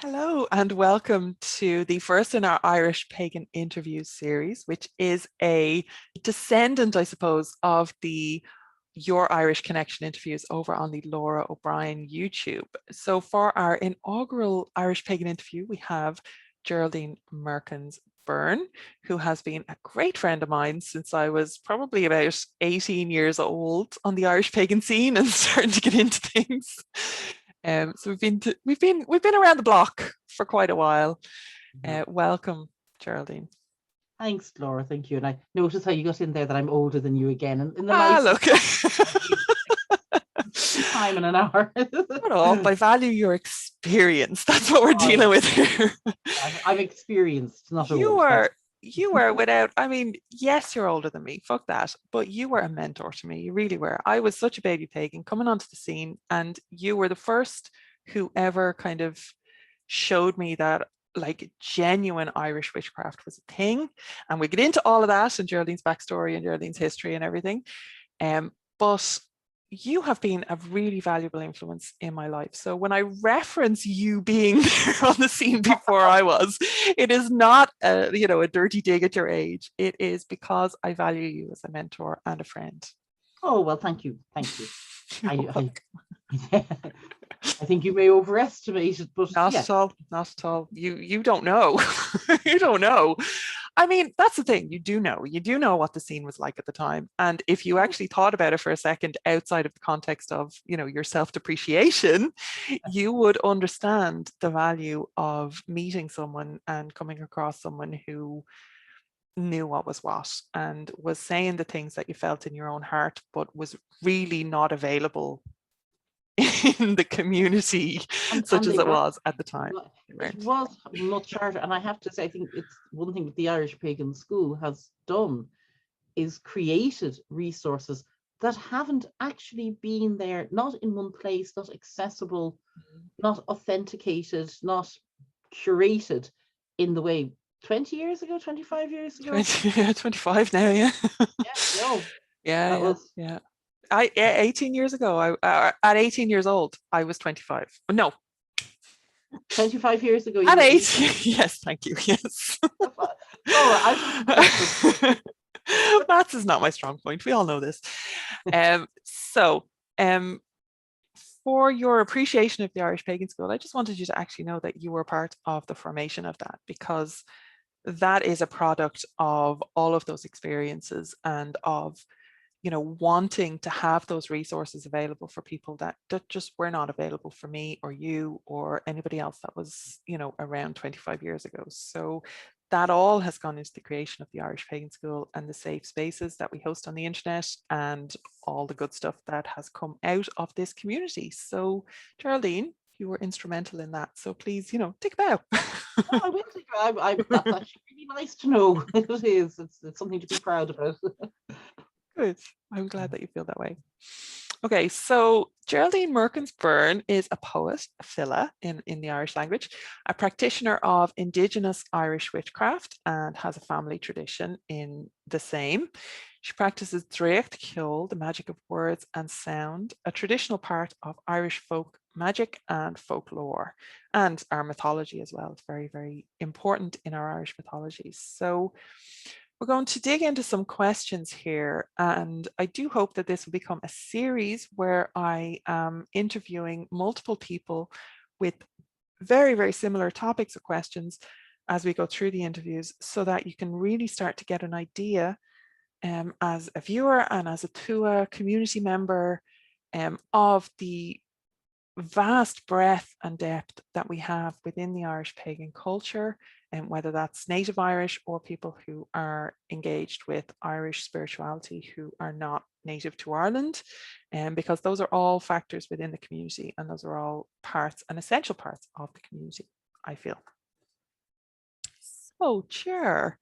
Hello and welcome to the first in our Irish Pagan interviews series, which is a descendant, I suppose, of the Your Irish Connection interviews over on the Lora O'Brien YouTube. So for our inaugural Irish Pagan interview, we have Geraldine Moorkens Byrne, who has been a great friend of mine since I was probably about 18 years old on the Irish pagan scene and starting to get into things. So we've been around the block for quite a while. Welcome, Geraldine. Thanks, Laura. Thank you. And I noticed how you got in there that I'm older than you again, and in the Look. time in an hour. Shut up. I value your experience. That's what we're dealing with here. I'm experienced, not You old. were without, I mean, yes, you're older than me, fuck that, but you were a mentor to me. You really were. I was such a baby pagan coming onto the scene, and you were the first who ever kind of showed me that like genuine Irish witchcraft was a thing. And we get into all of that and Geraldine's backstory and Geraldine's history and everything. But you have been a really valuable influence in my life. So when I reference you being there on the scene before I was, it is not a dirty dig at your age. It is because I value you as a mentor and a friend. Oh, well, thank you. Thank you. I think you may overestimate it, but not at all. Not at all. You don't know. You don't know. I mean, that's the thing. You do know what the scene was like at the time. And if you actually thought about it for a second outside of the context of, your self-depreciation, you would understand the value of meeting someone and coming across someone who knew what was what and was saying the things that you felt in your own heart, but was really not available in the community such as it was at the time. It was much harder. And I have to say, I think it's one thing that the Irish Pagan School has done is created resources that haven't actually been there, not in one place, not accessible, not authenticated, not curated in the way 20 years ago, 25 years ago. 25 now, yeah. Yeah. 18 years ago, at 18 years old, I was 25. No. 25 years ago. At 18, yes, thank you, yes. Maths is not my strong point. We all know this. For your appreciation of the Irish Pagan School, I just wanted you to actually know that you were part of the formation of that, because that is a product of all of those experiences and of wanting to have those resources available for people that just were not available for me or you or anybody else that was around 25 years ago. So that all has gone into the creation of the Irish Pagan School and the safe spaces that we host on the internet and all the good stuff that has come out of this community. So Geraldine, you were instrumental in that. So please, take a bow. I will take a bow. That's actually really nice to know. It is. It's something to be proud about. Good. I'm glad that you feel that way. Okay, so Geraldine Moorkens Byrne is a poet, a filla in the Irish language, a practitioner of Indigenous Irish witchcraft and has a family tradition in the same. She practices Draocht Ceol, the magic of words and sound, a traditional part of Irish folk magic and folklore, and our mythology as well. It's very, very important in our Irish mythology. So we're going to dig into some questions here, and I do hope that this will become a series where I am interviewing multiple people with very, very similar topics or questions as we go through the interviews, so that you can really start to get an idea as a viewer and as a TUA community member of the vast breadth and depth that we have within the Irish pagan culture, and whether that's native Irish or people who are engaged with Irish spirituality who are not native to Ireland, because those are all factors within the community and those are all parts and essential parts of the community, I feel. So, Chair,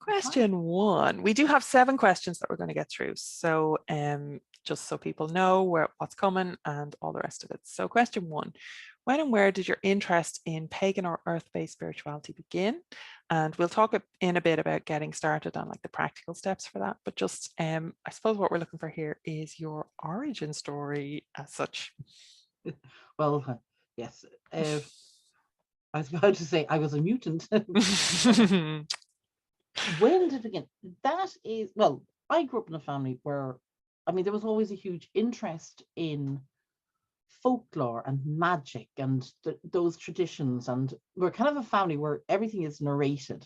question one. We do have 7 questions that we're going to get through. So just so people know what's coming and all the rest of it. So question 1, when and where did your interest in pagan or earth-based spirituality begin? And we'll talk in a bit about getting started on like the practical steps for that. But just, I suppose what we're looking for here is your origin story as such. Well, yes. I was about to say I was a mutant. When did it begin? That is, well, I grew up in a family where, I mean, there was always a huge interest in folklore and magic and those traditions. And we're kind of a family where everything is narrated.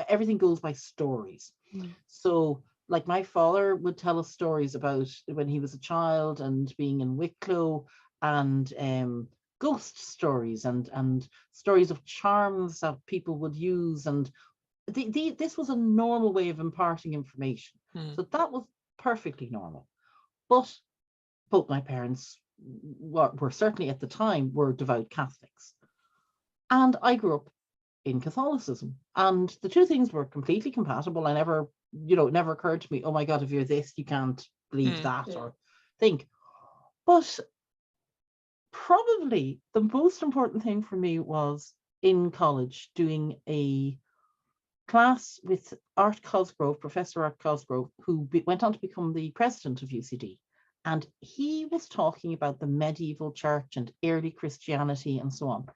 Everything goes by stories. So like my father would tell us stories about when he was a child and being in Wicklow, and ghost stories and stories of charms that people would use. And this was a normal way of imparting information. So that was perfectly normal. But both my parents were certainly at the time were devout Catholics. And I grew up in Catholicism. And the two things were completely compatible. I never, it never occurred to me, oh my God, if you're this, you can't believe that or think. But probably the most important thing for me was in college doing a class with Art Cosgrove, Professor Art Cosgrove, who went on to become the president of UCD. And he was talking about the medieval church and early Christianity and so on.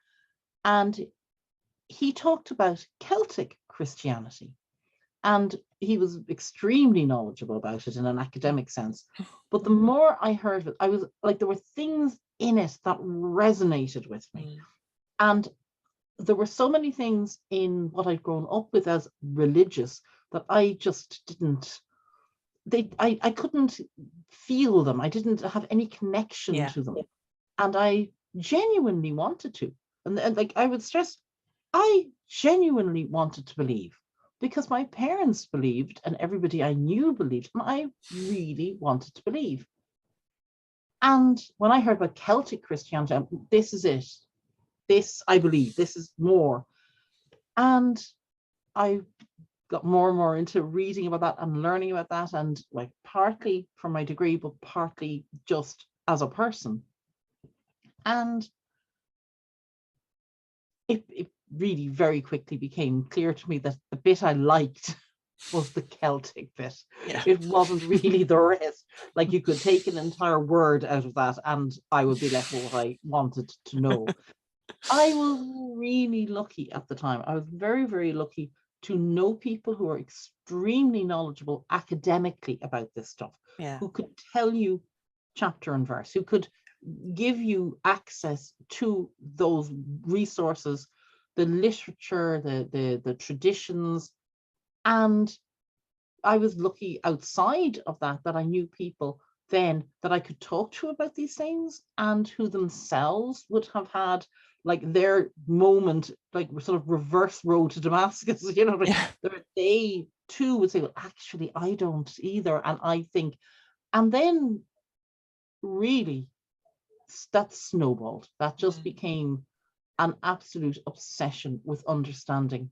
And he talked about Celtic Christianity. And he was extremely knowledgeable about it in an academic sense. But the more I heard of it, I was like, there were things in it that resonated with me. And there were so many things in what I'd grown up with as religious that I just didn't, I couldn't feel them. I didn't have any connection to them. And I genuinely wanted to. And like I would stress, I genuinely wanted to believe because my parents believed and everybody I knew believed, and I really wanted to believe. And when I heard about Celtic Christianity, this is it. This, I believe, this is more. And I got more and more into reading about that and learning about that, and like partly for my degree, but partly just as a person. And it really very quickly became clear to me that the bit I liked was the Celtic bit. It wasn't really the rest. Like you could take an entire word out of that and I would be left with what I wanted to know. I was really lucky at the time. I was very, very lucky to know people who are extremely knowledgeable academically about this stuff, who could tell you chapter and verse, who could give you access to those resources, the literature, the traditions. And I was lucky outside of that I knew people then that I could talk to about these things, and who themselves would have had like their moment, like sort of reverse road to Damascus, they too would say, well, actually, I don't either. And I think, and then really that snowballed. That just became an absolute obsession with understanding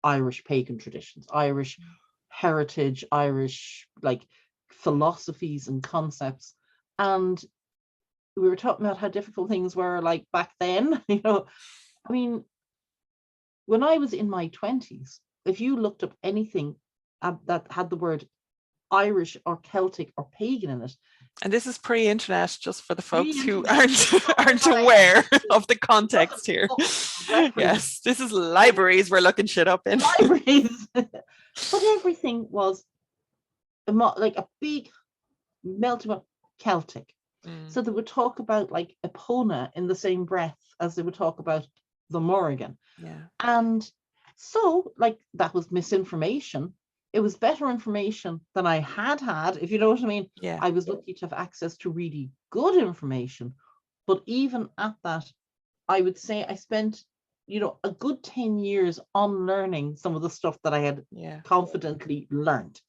Irish pagan traditions, Irish heritage, Irish like philosophies and concepts. And we were talking about how difficult things were like back then. I mean, when I was in my 20s, if you looked up anything that had the word Irish or Celtic or pagan in it. And this is pre-internet, just for the folks who aren't aware of the context here. Yes, this is libraries we're looking shit up in. Libraries. But everything was like a big melting pot Celtic. So they would talk about like Epona in the same breath as they would talk about the Morrigan. And so like that was misinformation. It was better information than I had, if you know what I mean. I was lucky to have access to really good information. But even at that, I would say I spent, a good 10 years unlearning some of the stuff that I had confidently learned,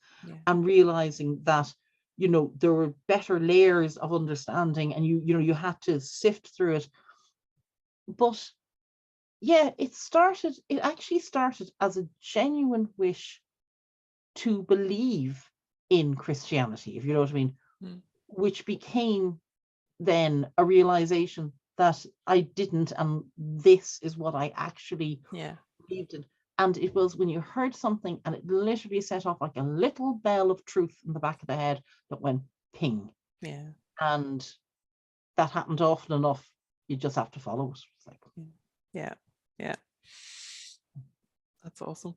and realizing that, there were better layers of understanding, and you had to sift through it. But it actually started as a genuine wish to believe in Christianity, if you know what I mean, which became then a realization that I didn't, and this is what I actually believed in. And it was when you heard something and it literally set off like a little bell of truth in the back of the head that went ping. And that happened often enough, you just have to follow it. It's like, Yeah. That's awesome.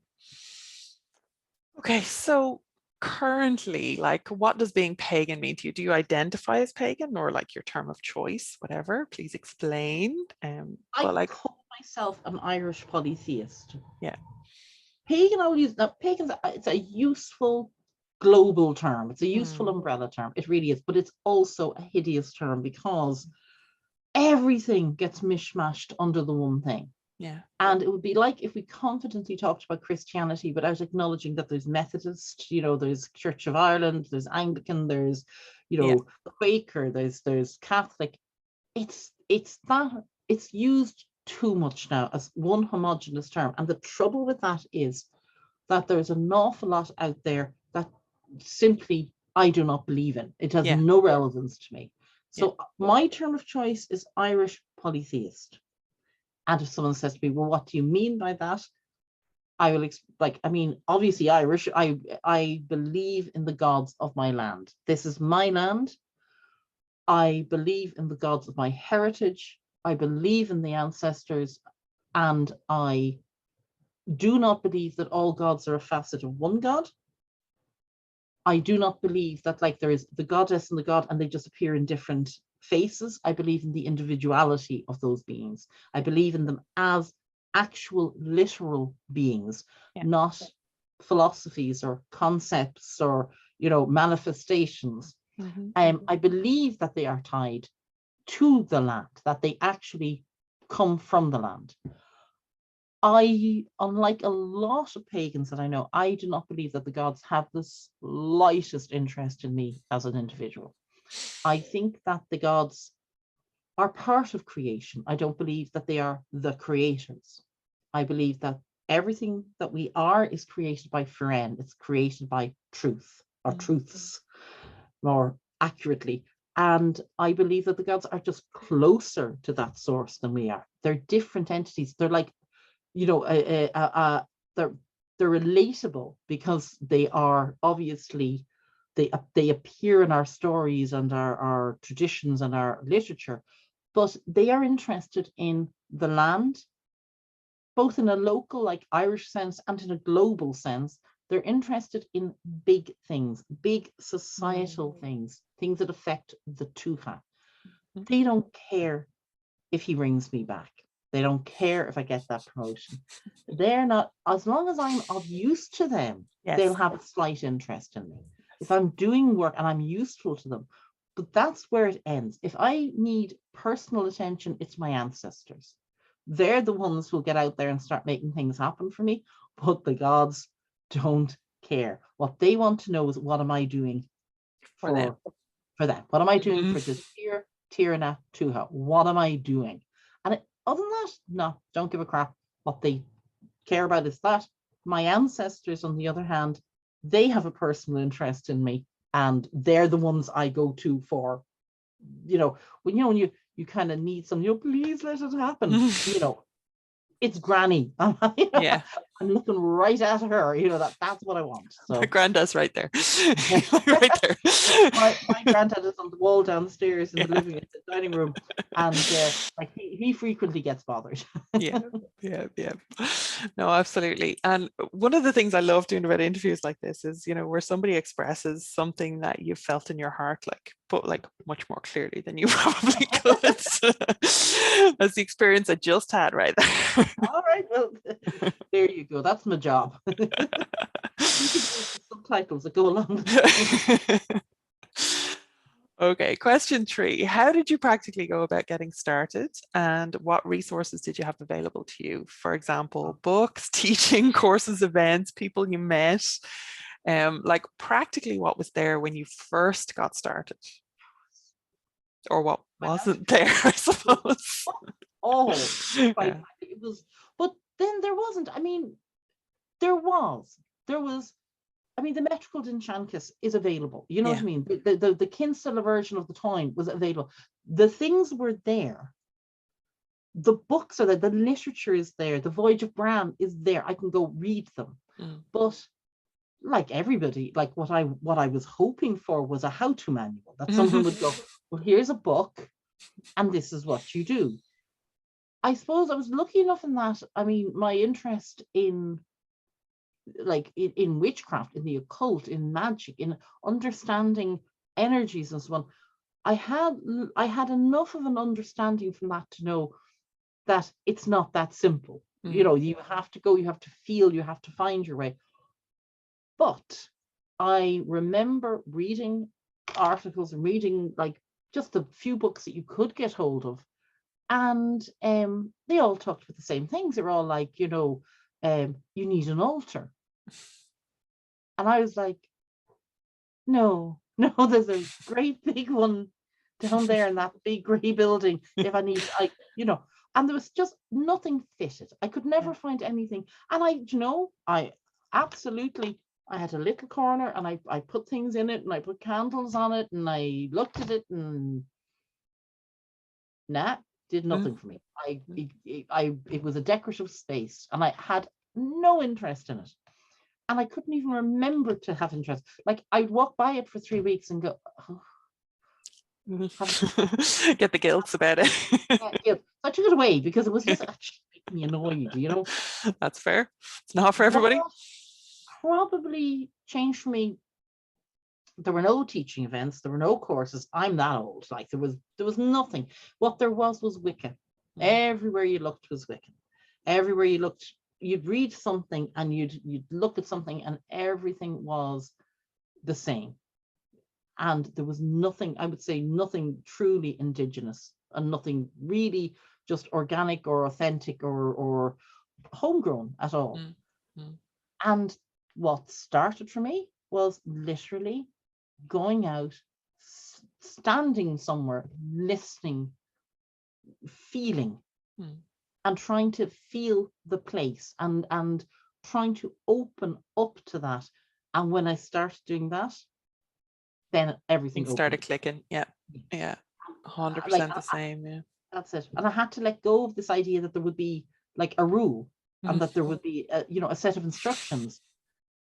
Okay, so currently, like, what does being pagan mean to you? Do you identify as pagan, or like your term of choice, whatever? Please explain. I But like, call myself an Irish polytheist. yeah, Pagan, I would use now. Pagan's it's a useful global term. It's a useful mm, umbrella term. It really is, but it's also a hideous term because everything gets mishmashed under the one thing. yeah, And it would be like if we confidently talked about Christianity without acknowledging that there's Methodist, there's Church of Ireland, there's Anglican, there's, yeah, Quaker, there's Catholic. It's used too much now as one homogenous term. And the trouble with that is that there's an awful lot out there that simply I do not believe in. It has yeah, no relevance to me. yeah, So my term of choice is Irish polytheist. And if someone says to me, well, what do you mean by that? I will obviously Irish. I believe in the gods of my land. This is my land. I believe in the gods of my heritage. I believe in the ancestors, and I do not believe that all gods are a facet of one god. I do not believe that there is the goddess and the god and they just appear in different faces. I believe in the individuality of those beings. I believe in them as actual literal beings, yeah, not philosophies or concepts or manifestations. I believe that they are tied to the land, that they actually come from the land. Unlike a lot of pagans that I know, I do not believe that the gods have the slightest interest in me as an individual. I think that the gods are part of creation. I don't believe that they are the creators. I believe that everything that we are is created by Byrne. It's created by truth or truths, more accurately. And I believe that the gods are just closer to that source than we are. They're different entities. They're like, they're relatable because they are obviously they appear in our stories and our traditions and our literature, but they are interested in the land, both in a local, like Irish sense, and in a global sense. They're interested in big things, big societal things that affect the Tuatha. They don't care if he rings me back. They don't care if I get that promotion. They're not, as long as I'm of use to them, they'll have a slight interest in me. If I'm doing work and I'm useful to them, but that's where it ends. If I need personal attention, it's my ancestors. They're the ones who'll get out there and start making things happen for me, but the gods don't care. What they want to know is, what am I doing for them? What am I doing for this Tirna Tuatha? What am I doing? And other than that, no, don't give a crap. What they care about is that. My ancestors, on the other hand, they have a personal interest in me, and they're the ones I go to for, when you kind of need something, please let it happen. It's Granny. yeah. I'm looking right at her. That's what I want. So My granddad's right there. Right there. my granddad is on the wall downstairs in the living in the dining room, and he frequently gets bothered. yeah. No, absolutely. And one of the things I love doing about interviews like this is, where somebody expresses something that you felt in your heart, but much more clearly than you probably could. That's the experience I just had right there. All right, well, there you go. That's my job. Subtitles that go along. Okay, question 3. How did you practically go about getting started, and what resources did you have available to you? For example, books, teaching, courses, events, people you met, practically what was there when you first got started? Or what wasn't there, I suppose. It was, but then there wasn't. There was. The metrical Dinshankis is available. You know what I mean? The Kinsella version of the Toyn was available. The things were there. The books are there. The literature is there. The Voyage of Bran is there. I can go read them. But like everybody, what I was hoping for was a how-to manual, that someone would go, well, here's a book, and this is what you do. I suppose I was lucky enough in that, I mean, my interest in in witchcraft, in the occult, in magic, in understanding energies and so on, I had enough of an understanding from that to know that it's not that simple. You know, you have to go, you have to feel, you have to find your way. But I remember reading articles and reading like just the few books that you could get hold of, and they all talked about the same things. They're all like, you know, you need an altar. And I was like, no, there's a great big one down there in that big grey building. If I need, you know, and there was just nothing fitted. I could never find anything. And you know, I absolutely, I had a little corner and I put things in it and I put candles on it and I looked at it and did nothing for me. It was a decorative space and I had no interest in it. And I couldn't even remember to have interest. Like I'd walk by it for 3 weeks and go, oh. Get the guilt about it. Yeah. I took it away because it was just actually making me annoyed, you know. That's fair. It's not for everybody. That probably changed for me. There were no teaching events, there were no courses. I'm that old. Like there was nothing. What there was Wicca. Everywhere you looked was Wiccan. Everywhere you looked, you'd read something and you'd look at something and everything was the same. And there was nothing, I would say, nothing truly indigenous and nothing really just organic or authentic or homegrown at all. And what started for me was literally going out, standing somewhere, listening, feeling, and trying to feel the place and trying to open up to that. And when I started doing that, then everything started clicking. Yeah 100% the same. Yeah, that's it. And I had to let go of this idea that there would be like a rule and that there would be you know, a set of instructions,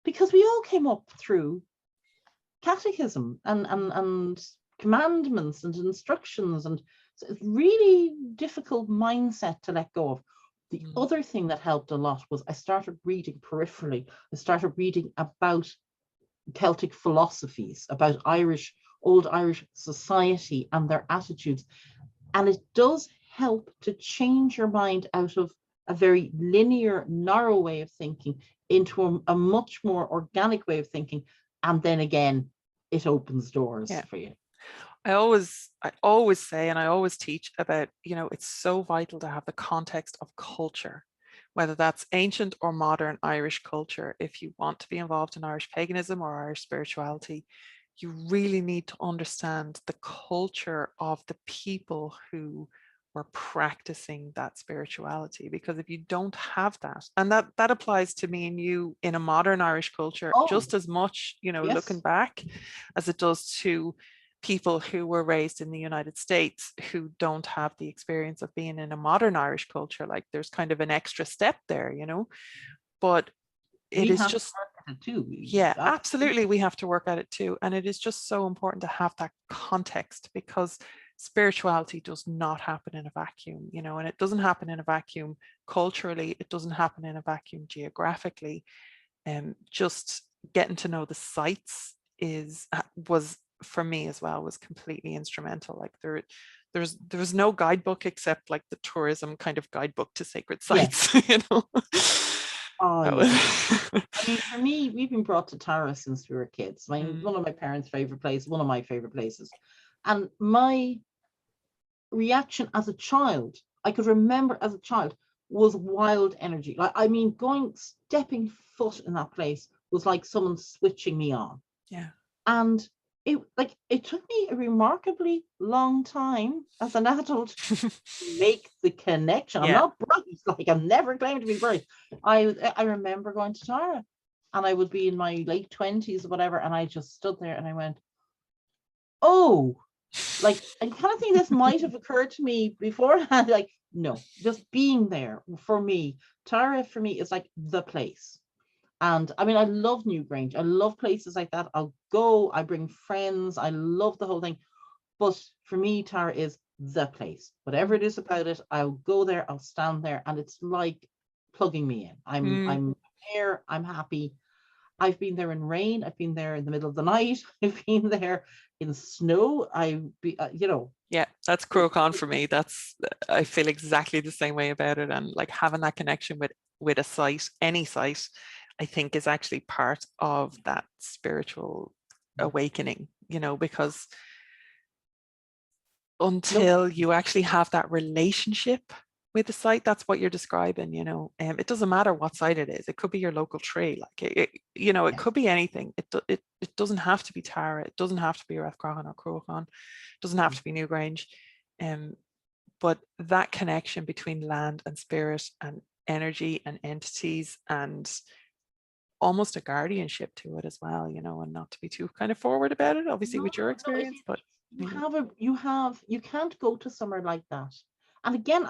because we all came up through catechism and commandments and instructions, and so it's really difficult mindset to let go of. The other thing that helped a lot was I started reading peripherally. I started reading about Celtic philosophies, about old Irish society and their attitudes. And it does help to change your mind out of a very linear, narrow way of thinking into a much more organic way of thinking. And then again, it opens doors for you. I always say, and I always teach about, you know, it's so vital to have the context of culture, whether that's ancient or modern Irish culture. If you want to be involved in Irish paganism or Irish spirituality, you really need to understand the culture of the people who were practicing that spirituality. Because if you don't have that, and that applies to me and you in a modern Irish culture just as much, you know, looking back, as it does to people who were raised in the United States who don't have the experience of being in a modern Irish culture. Like there's kind of an extra step there, you know, but it is just, yeah, absolutely. We have to work at it too. And it is just so important to have that context, because spirituality does not happen in a vacuum, you know, and it doesn't happen in a vacuum culturally. It doesn't happen in a vacuum geographically. Just getting to know the sites was for me as well, was completely instrumental. Like there's no guidebook except like the tourism kind of guidebook to sacred sites, you know. I mean, for me, we've been brought to Tara since we were kids. I mean, one of my parents' favorite places, one of my favorite places. And my reaction as a child, I could remember as a child, was wild energy. Like, I mean, stepping foot in that place was like someone switching me on. Yeah. And it took me a remarkably long time as an adult to make the connection. I'm not bright, like I'm never claimed to be bright. I remember going to Tara and I would be in my late 20s or whatever, and I just stood there and I went, oh, like I kind of think this might have occurred to me beforehand. Like, no, just being there for me, Tara for me is like the place. And I mean, I love Newgrange. I love places like that. I'll go, I bring friends. I love the whole thing. But for me, Tara is the place. Whatever it is about it, I'll go there, I'll stand there, and it's like plugging me in. I'm there, I'm happy. I've been there in rain, I've been there in the middle of the night, I've been there in snow. Yeah, that's Crocan for me. I feel exactly the same way about it. And like having that connection with a site, any site, I think is actually part of that spiritual awakening, because until you actually have that relationship with the site, that's what you're describing, it doesn't matter what site it is. It could be your local tree, like it could be anything. It doesn't have to be Tara, it doesn't have to be Rathcrogan or Crocan, it doesn't have to be Newgrange. But that connection between land and spirit and energy and entities, and almost a guardianship to it as well, and not to be too kind of forward about it, obviously, with your experience, but you can't go to somewhere like that. And again,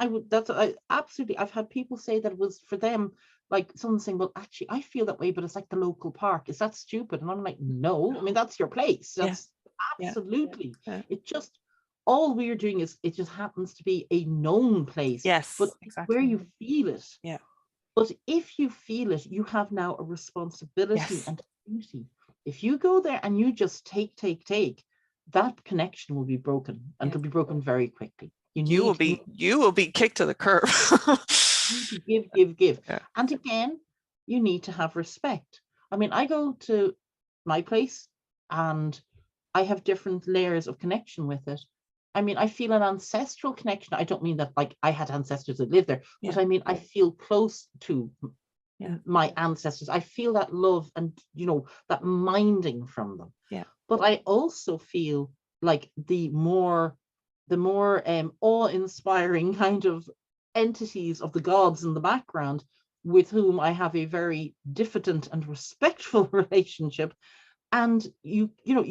absolutely, I've had people say that it was for them, like someone saying, well, actually, I feel that way, but it's like the local park. Is that stupid? And I'm like, no, I mean, that's your place. That's absolutely. Yeah. It just, all we're doing is, it just happens to be a known place. Yes, but exactly. Where you feel it. Yeah. But if you feel it, you have now a responsibility and duty. If you go there and you just take, that connection will be broken, and it'll be broken very quickly. You will be kicked to the curb. give. Yeah. And again, you need to have respect. I mean, I go to my place and I have different layers of connection with it. I mean, I feel an ancestral connection. I don't mean that like I had ancestors that lived there, but I mean, I feel close to my ancestors. I feel that love and, that minding from them. Yeah. But I also feel like the more awe-inspiring kind of entities of the gods in the background, with whom I have a very diffident and respectful relationship. And you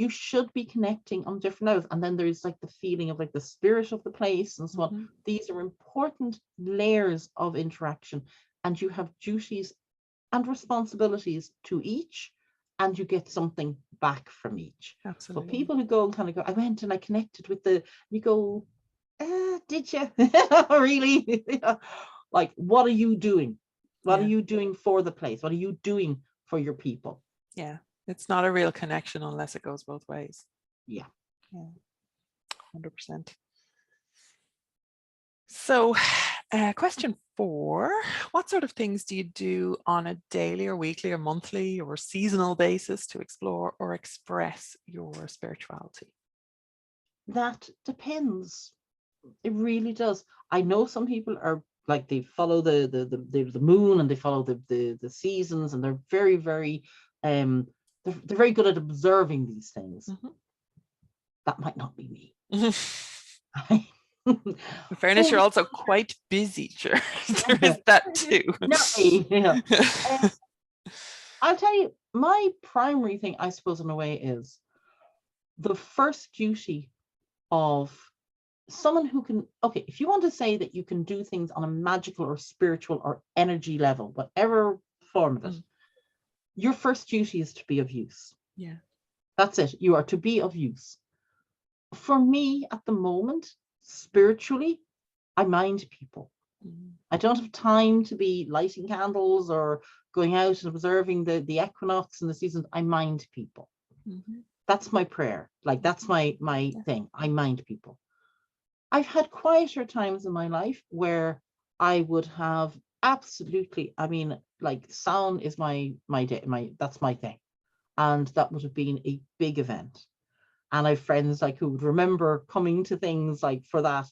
should be connecting on different levels. And then there's like the feeling of like the spirit of the place and so on. These are important layers of interaction, and you have duties and responsibilities to each, and you get something back from each. Absolutely. But people who go and kind of go, I went and I connected with you go, did you? Really? Like, what are you doing? What are you doing for the place? What are you doing for your people? Yeah, it's not a real connection unless it goes both ways. Yeah. 100%. So question 4, what sort of things do you do on a daily or weekly or monthly or seasonal basis to explore or express your spirituality? That depends. It really does. I know some people are like, they follow the moon, and they follow the seasons, and they're very, very they're very good at observing these things. That might not be me. In fairness, you're also quite busy, sure. There is that too. I'll tell you, my primary thing, I suppose, in a way, is the first duty of someone who can, if you want to say that you can do things on a magical or spiritual or energy level, whatever form of it, your first duty is to be of use. Yeah. That's it. You are to be of use. For me, at the moment, spiritually, I mind people. I don't have time to be lighting candles or going out and observing the equinox and the seasons. I mind people. That's my prayer. Like, that's my thing. I mind people. I've had quieter times in my life where I would have absolutely, I mean, like, sound is that's my thing. And that would have been a big event. And I have friends like who would remember coming to things like for that.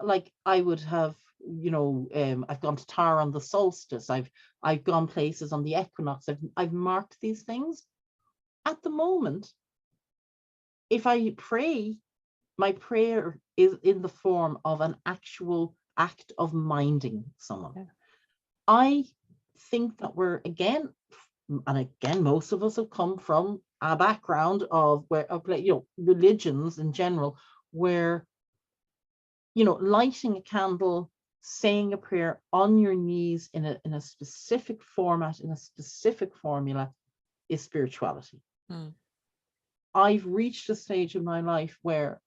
Like, I would have, I've gone to Tara on the solstice. I've gone places on the equinox. I've marked these things. At the moment, if I pray, my prayer is in the form of an actual act of minding someone. Yeah. I think that most of us have come from a background of religions in general, where, lighting a candle, saying a prayer on your knees in a specific format, in a specific formula, is spirituality. I've reached a stage in my life where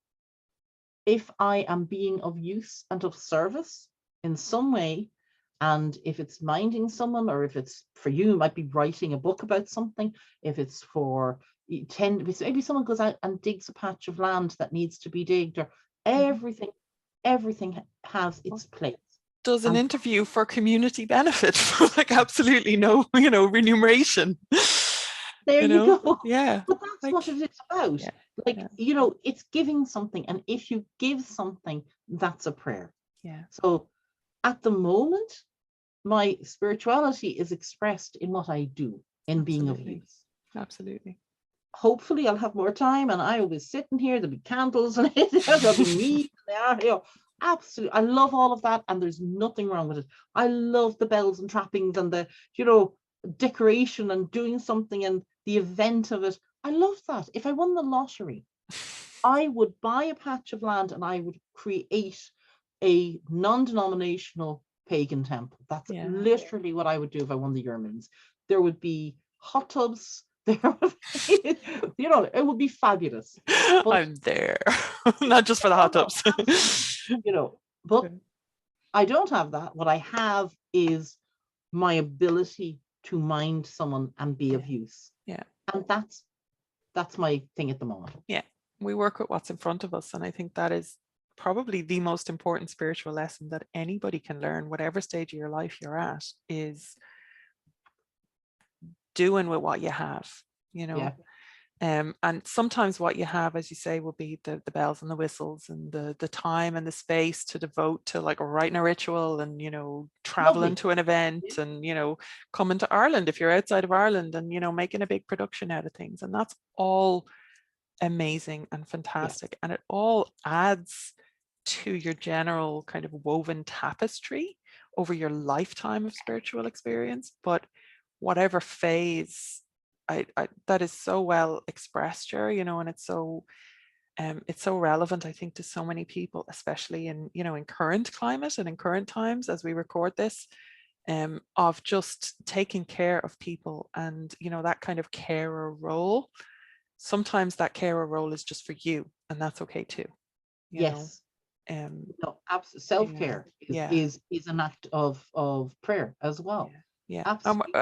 if I am being of use and of service in some way, and if it's minding someone, or if it's for you, it might be writing a book about something. If it's for maybe someone goes out and digs a patch of land that needs to be digged, or everything has its place. Does an interview for community benefit for like absolutely no, remuneration. There you go. Yeah. But that's what it is about. Yeah. It's giving something. And if you give something, that's a prayer. Yeah. So at the moment, my spirituality is expressed in what I do, in being of use. Absolutely. Hopefully I'll have more time, and I will be sitting here, there'll be candles, and there'll be me. Absolutely. I love all of that, and there's nothing wrong with it. I love the bells and trappings and the, decoration and doing something and the event of it. I love that. If I won the lottery, I would buy a patch of land and I would create a non-denominational pagan temple. That's literally what I would do if I won the Yermans. There would be hot tubs. There would be, it would be fabulous. But, I'm there, not just for the hot tubs. But I don't have that. What I have is my ability to mind someone and be of use. Yeah. And that's my thing at the moment. Yeah. We work with what's in front of us. And I think that is probably the most important spiritual lesson that anybody can learn, whatever stage of your life you're at, is doing with what you have, and sometimes what you have, as you say, will be the bells and the whistles and the time and the space to devote to like writing a ritual and, traveling to an event and, coming to Ireland if you're outside of Ireland and, making a big production out of things. And that's all amazing and fantastic. And it all adds to your general kind of woven tapestry over your lifetime of spiritual experience. But whatever phase, I that is so well expressed, Jerry, and it's so relevant, I think, to so many people, especially in, in current climate and in current times as we record this, of just taking care of people and, that kind of carer role. Sometimes that carer role is just for you, and that's okay too. Yes. Self-care is an act of prayer as well. Yeah.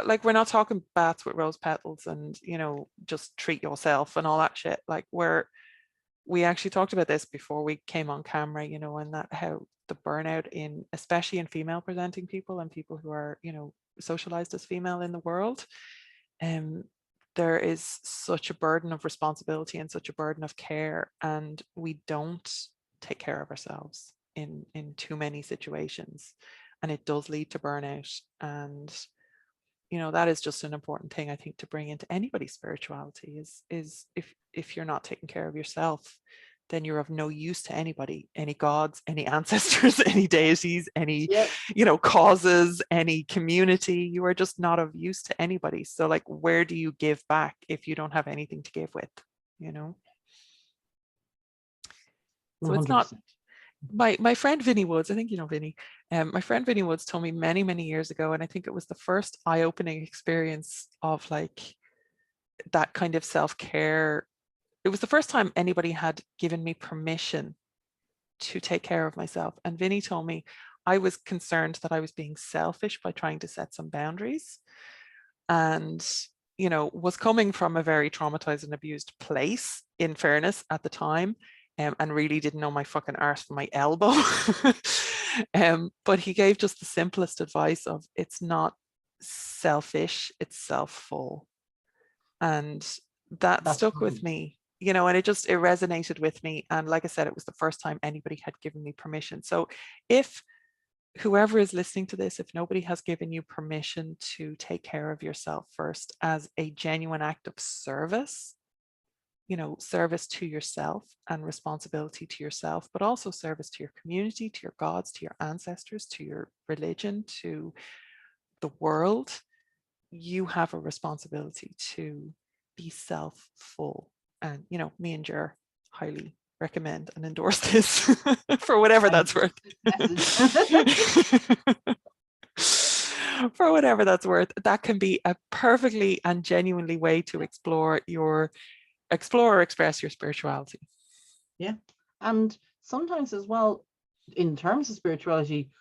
Like, we're not talking baths with rose petals and, just treat yourself and all that shit. Like, we actually talked about this before we came on camera, and that how the burnout especially in female presenting people and people who are, socialized as female in the world, there is such a burden of responsibility and such a burden of care, and we don't take care of ourselves in too many situations, and it does lead to burnout. And that is just an important thing, I think, to bring into anybody's spirituality is if you're not taking care of yourself, then you're of no use to anybody, any gods, any ancestors, any deities, any causes, any community. You are just not of use to anybody. So like, where do you give back if you don't have anything to give with? So 100%. It's not. My friend Vinnie Woods, I think Vinnie, my friend Vinnie Woods told me many, many years ago, and I think it was the first eye-opening experience of like that kind of self-care. It was the first time anybody had given me permission to take care of myself. And Vinnie told me I was concerned that I was being selfish by trying to set some boundaries, and was coming from a very traumatized and abused place, in fairness, at the time. And really didn't know my fucking arse from my elbow. But he gave just the simplest advice of, it's not selfish, it's self-full. And that stuck with me, and it resonated with me. And like I said, it was the first time anybody had given me permission. So if whoever is listening to this, if nobody has given you permission to take care of yourself first as a genuine act of service, service to yourself and responsibility to yourself, but also service to your community, to your gods, to your ancestors, to your religion, to the world, you have a responsibility to be self-full. And, me and Jer highly recommend and endorse this for whatever that's worth. For whatever that's worth. That can be a perfectly and genuinely way to explore or express your spirituality. Yeah. And sometimes as well, in terms of spirituality,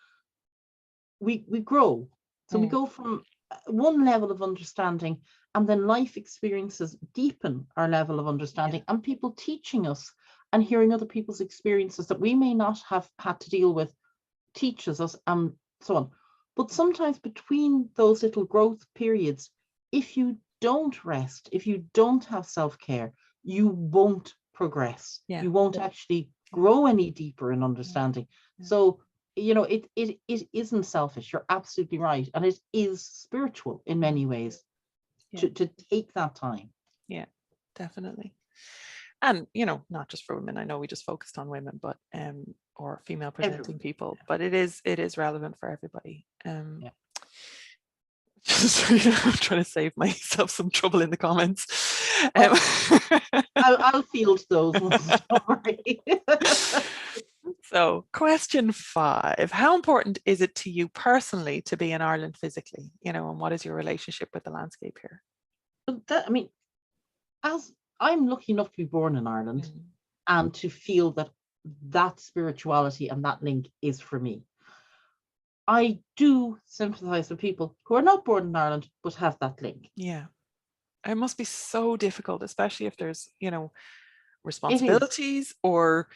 we grow. So we go from one level of understanding, and then life experiences deepen our level of understanding, and people teaching us and hearing other people's experiences that we may not have had to deal with teaches us, and so on. But sometimes between those little growth periods, if you don't rest, if you don't have self-care, you won't progress. You won't actually grow any deeper in understanding. So, you know, it isn't selfish. You're absolutely right. And it is spiritual in many ways to take that time. Yeah, definitely. And, you know, not just for women. I know we just focused on women, but or female presenting people, but it is relevant for everybody. Just, you know, I'm trying to save myself some trouble in the comments. I'll field those ones. Don't worry. So, question 5: how important is it to you personally to be in Ireland physically? You know, and what is your relationship with the landscape here? I mean, as I'm lucky enough to be born in Ireland and to feel that spirituality and that link is for me. I do sympathize with people who are not born in Ireland but have that link. Yeah. It must be so difficult, especially if there's, you know, responsibilities or,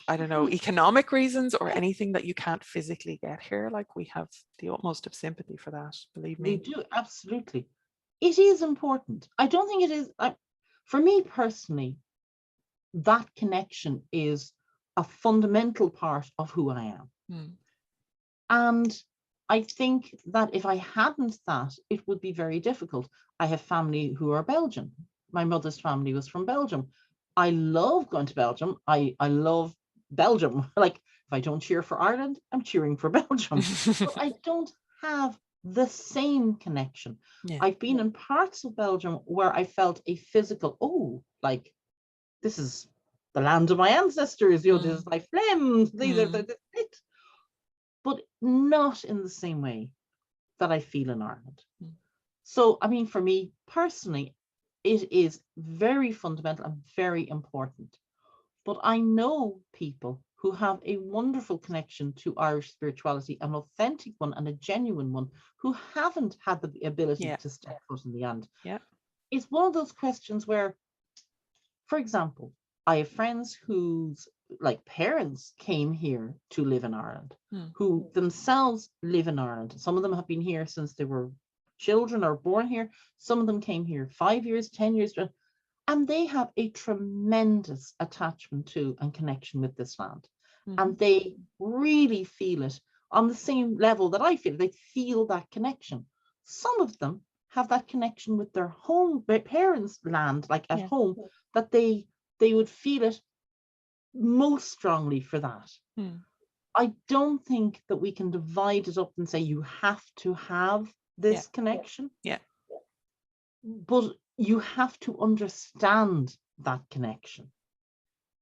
I don't know, economic reasons or anything that you can't physically get here. Like, we have the utmost of sympathy for that, believe me. We do, absolutely. It is important. I don't think it is, for me personally, that connection is a fundamental part of who I am. And I think that if I hadn't that, it would be very difficult. I have family who are Belgian. My mother's family was from Belgium. I love going to Belgium. I love Belgium. Like, if I don't cheer for Ireland, I'm cheering for Belgium. But I don't have the same connection. I've been in parts of Belgium where I felt a physical, like, this is the land of my ancestors, you know, this is my flames, these are it. But not in the same way that I feel in Ireland. So, I mean, for me personally, it is very fundamental and very important. But I know people who have a wonderful connection to Irish spirituality, an authentic one and a genuine one, who haven't had the ability to step foot in the end. It's one of those questions where, for example, I have friends whose parents came here to live in Ireland, who themselves live in Ireland. Some of them have been here since they were children or born here. Some of them came here 5 years, 10 years, and they have a tremendous attachment to and connection with this land. And they really feel it on the same level that I feel. They feel that connection. Some of them have that connection with their home, their parents' land, like at home, that they would feel it most strongly for that. I don't think that we can divide it up and say you have to have this connection. But you have to understand that connection.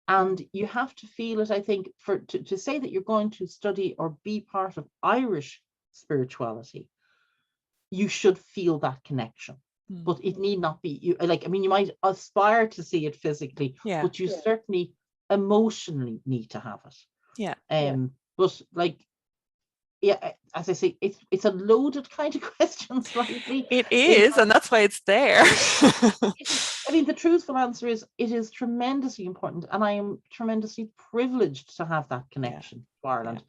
And you have to feel it, I think, to say that you're going to study or be part of Irish spirituality, you should feel that connection. But it need not be, you might aspire to see it physically, but you certainly emotionally need to have it. But as I say, it's a loaded kind of question slightly. It is, and that's why it's there. I mean, the truthful answer is it is tremendously important, and I am tremendously privileged to have that connection to Ireland.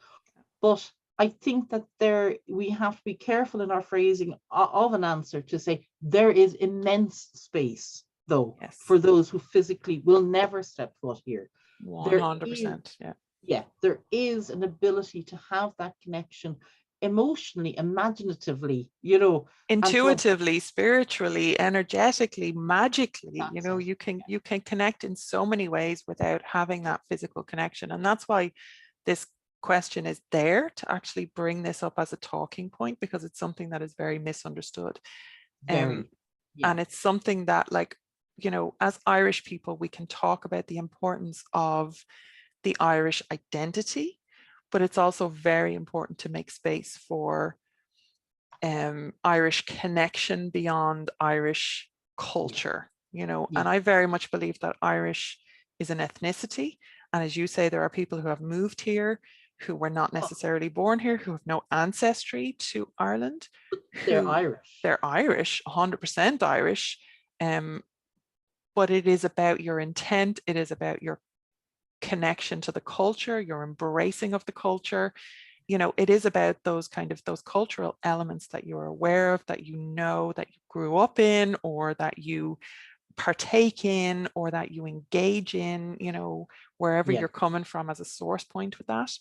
But I think that we have to be careful in our phrasing of an answer to say there is immense space, though, for those who physically will never step foot here. 100%. There is an ability to have that connection emotionally, imaginatively, intuitively, spiritually, energetically, magically. You can connect in so many ways without having that physical connection. And that's why this question is there, to actually bring this up as a talking point, because it's something that is very misunderstood. And it's something that, as Irish people, we can talk about the importance of the Irish identity, but it's also very important to make space for Irish connection beyond Irish culture, and I very much believe that Irish is an ethnicity, And as you say, there are people who have moved here, who were not necessarily born here, who have no ancestry to Ireland. They're Irish. They're Irish, 100% Irish. But it is about your intent. It is about your connection to the culture, your embracing of the culture. You know, it is about those cultural elements that you're aware of, that you know, that you grew up in, or that you partake in, or that you engage in, you know, wherever you're coming from as a source point with that.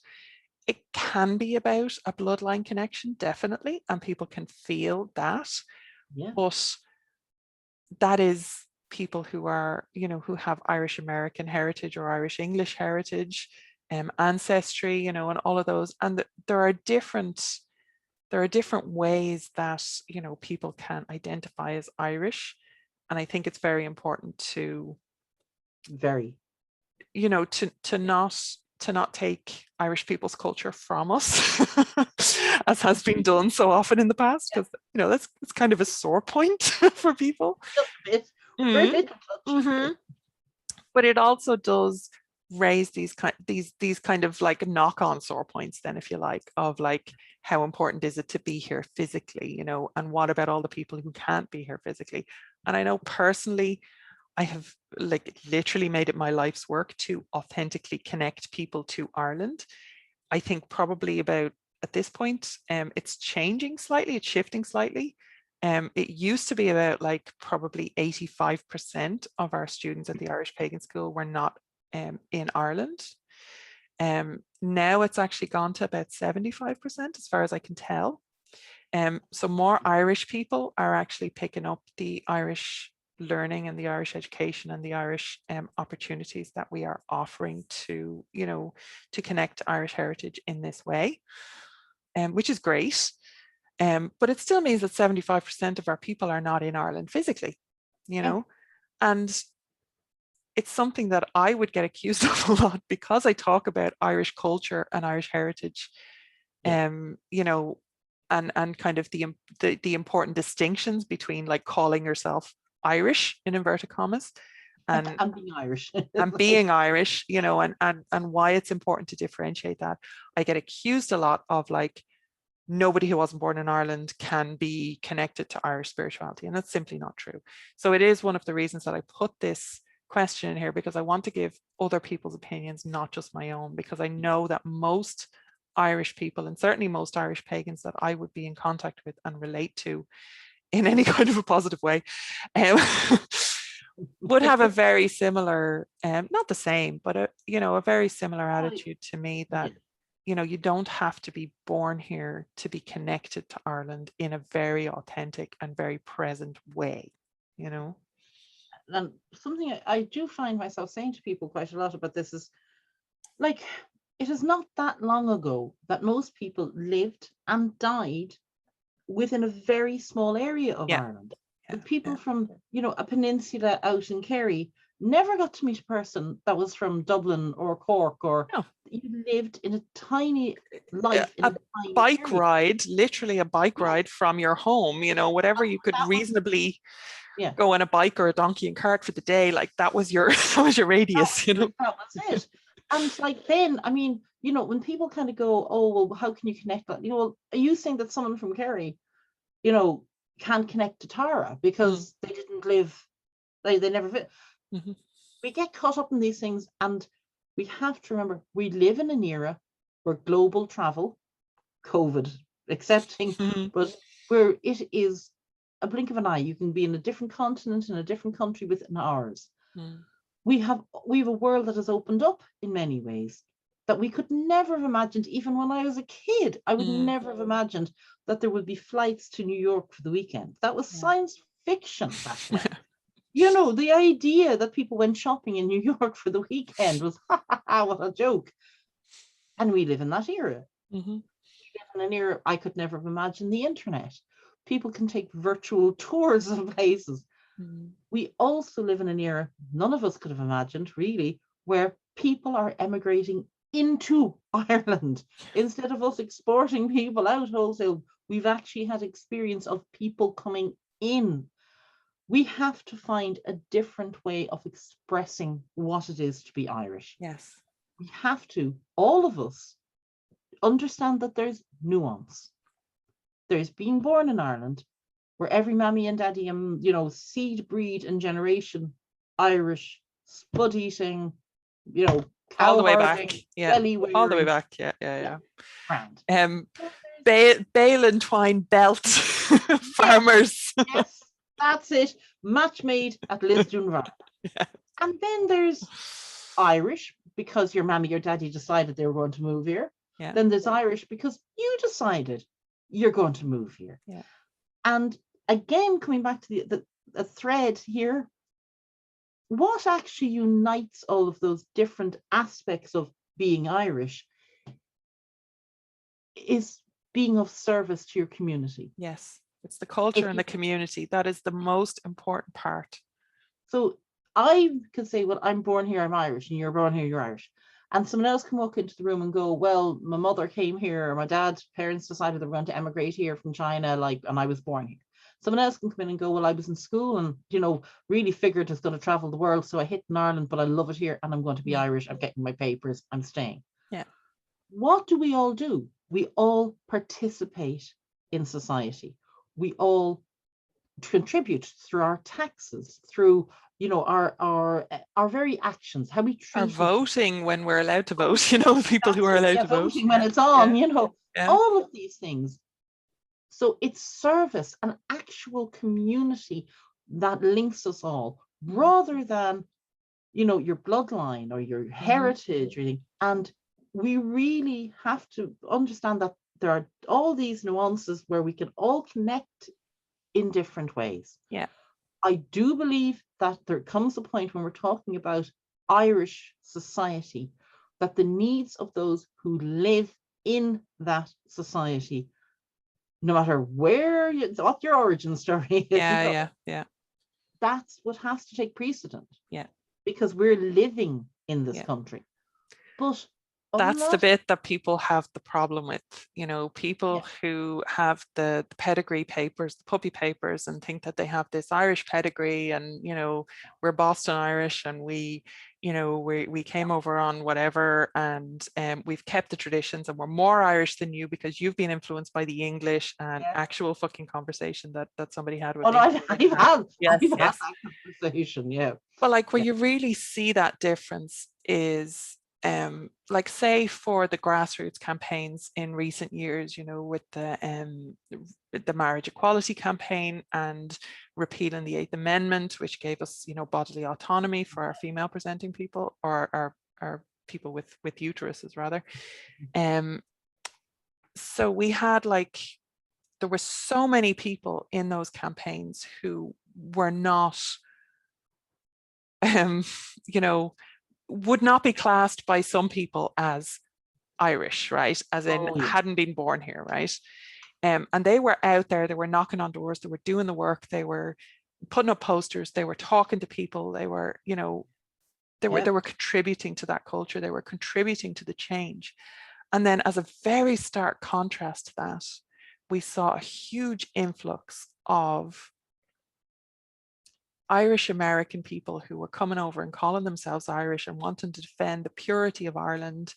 It can be about a bloodline connection, definitely, and people can feel that. But that is people who are, you know, who have Irish American heritage or Irish English heritage, ancestry, you know, and all of those. And there are different ways that, you know, people can identify as Irish. And I think it's very important to, you know, to not take Irish people's culture from us, as has been done so often in the past, because, you know, it's kind of a sore point for people. But it also does raise these kind of like knock-on sore points then, if you like, of like, how important is it to be here physically, you know, and what about all the people who can't be here physically? And I know personally, I have like literally made it my life's work to authentically connect people to Ireland. I think probably about at this point, it's changing slightly, it's shifting slightly. It used to be about like probably 85% of our students at the Irish Pagan School were not in Ireland. Now it's actually gone to about 75% as far as I can tell. So more Irish people are actually picking up the Irish learning and the Irish education and the Irish opportunities that we are offering to, you know, to connect to Irish heritage in this way, which is great. But it still means that 75% of our people are not in Ireland physically, you know, and it's something that I would get accused of a lot because I talk about Irish culture and Irish heritage, you know, and kind of the important distinctions between like calling yourself Irish in inverted commas and being Irish and being Irish, you know, and why it's important to differentiate that. I get accused a lot of like, nobody who wasn't born in Ireland can be connected to Irish spirituality, and that's simply not true. So it is one of the reasons that I put this question in here, because I want to give other people's opinions, not just my own, because I know that most Irish people, and certainly most Irish pagans that I would be in contact with and relate to in any kind of a positive way, would have a very similar, not the same, but a very similar attitude to me, that you know, you don't have to be born here to be connected to Ireland in a very authentic and very present way, you know. And something I do find myself saying to people quite a lot about this is, like, it is not that long ago that most people lived and died within a very small area of Ireland. The people from, you know, a peninsula out in Kerry never got to meet a person that was from Dublin or Cork, or you lived in a tiny life in a tiny bike area. ride, literally a bike ride from your home, you know, whatever you could reasonably go on a bike or a donkey and cart for the day, like that was your radius, you know. That was it. And like then, I mean, you know, when people kind of go, oh, well, how can you connect that? You know, well, are you saying that someone from Kerry, you know, can't connect to Tara because they didn't live, they never fit? We get caught up in these things, and we have to remember we live in an era where global travel, COVID accepting, but where it is a blink of an eye. You can be in a different continent, in a different country within hours. We have a world that has opened up in many ways that we could never have imagined. Even when I was a kid, I would never have imagined that there would be flights to New York for the weekend. That was science fiction back then. You know, the idea that people went shopping in New York for the weekend was, what a joke. And we live in that era. We live in an era I could never have imagined the internet. People can take virtual tours of places. We also live in an era none of us could have imagined, really, where people are emigrating into Ireland. Instead of us exporting people out wholesale, we've actually had experience of people coming in. We have to find a different way of expressing what it is to be Irish. Yes. we have to, all of us, understand that there's nuance. There's being born in Ireland, where every mammy and daddy and, you know, seed, breed and generation Irish, spud eating, you know, all cow the way back. herding, Yeah, belly all the way wearing. back. Yeah. Grand. Bale and twine belt farmers. Yes, that's it. Match made at Lisdunvar. Yeah. And then there's Irish because your mammy or daddy decided they were going to move here. Yeah. Then there's Irish because you decided you're going to move here. Yeah. And again, coming back to the thread here, what actually unites all of those different aspects of being Irish is being of service to your community. Yes, it's the culture and the community. That is the most important part. So I could say, well, I'm born here, I'm Irish, and you're born here, you're Irish. And someone else can walk into the room and go, well, my mother came here, or my dad's parents decided they were going to emigrate here from China, like, and I was born here. Someone else can come in and go, well, I was in school and, you know, really figured it's going to travel the world. So I hit in Ireland, but I love it here and I'm going to be Irish. I'm getting my papers. I'm staying. Yeah. What do we all do? We all participate in society. We all contribute through our taxes, through, you know, our very actions, how we treat our voting when we're allowed to vote, you know, people who are allowed to vote. Voting when it's on, you know, all of these things. So it's service, an actual community that links us all, rather than, you know, your bloodline or your heritage or anything. And we really have to understand that there are all these nuances where we can all connect in different ways. Yeah. I do believe that there comes a point when we're talking about Irish society, that the needs of those who live in that society, no matter where what your origin story is, yeah, that's what has to take precedent. Yeah, because we're living in this country. But that's the bit that people have the problem with, you know, people who have the pedigree papers, the puppy papers, and think that they have this Irish pedigree, and, you know, we're Boston Irish, and we, you know, we came over on whatever, and we've kept the traditions, and we're more Irish than you because you've been influenced by the English, and actual fucking conversation that somebody had with I've had that conversation, But like where you really see that difference is like, say, for the grassroots campaigns in recent years, you know, with the marriage equality campaign and repealing the 8th Amendment, which gave us, you know, bodily autonomy for our female presenting people, or our people with uteruses rather. So we had, like, there were so many people in those campaigns who were not, you know, would not be classed by some people as Irish, right? As in hadn't been born here, right? And they were out there, they were knocking on doors, they were doing the work, they were putting up posters, they were talking to people, they were, you know, they were contributing to that culture, they were contributing to the change. And then as a very stark contrast to that, we saw a huge influx of Irish American people who were coming over and calling themselves Irish and wanting to defend the purity of Ireland,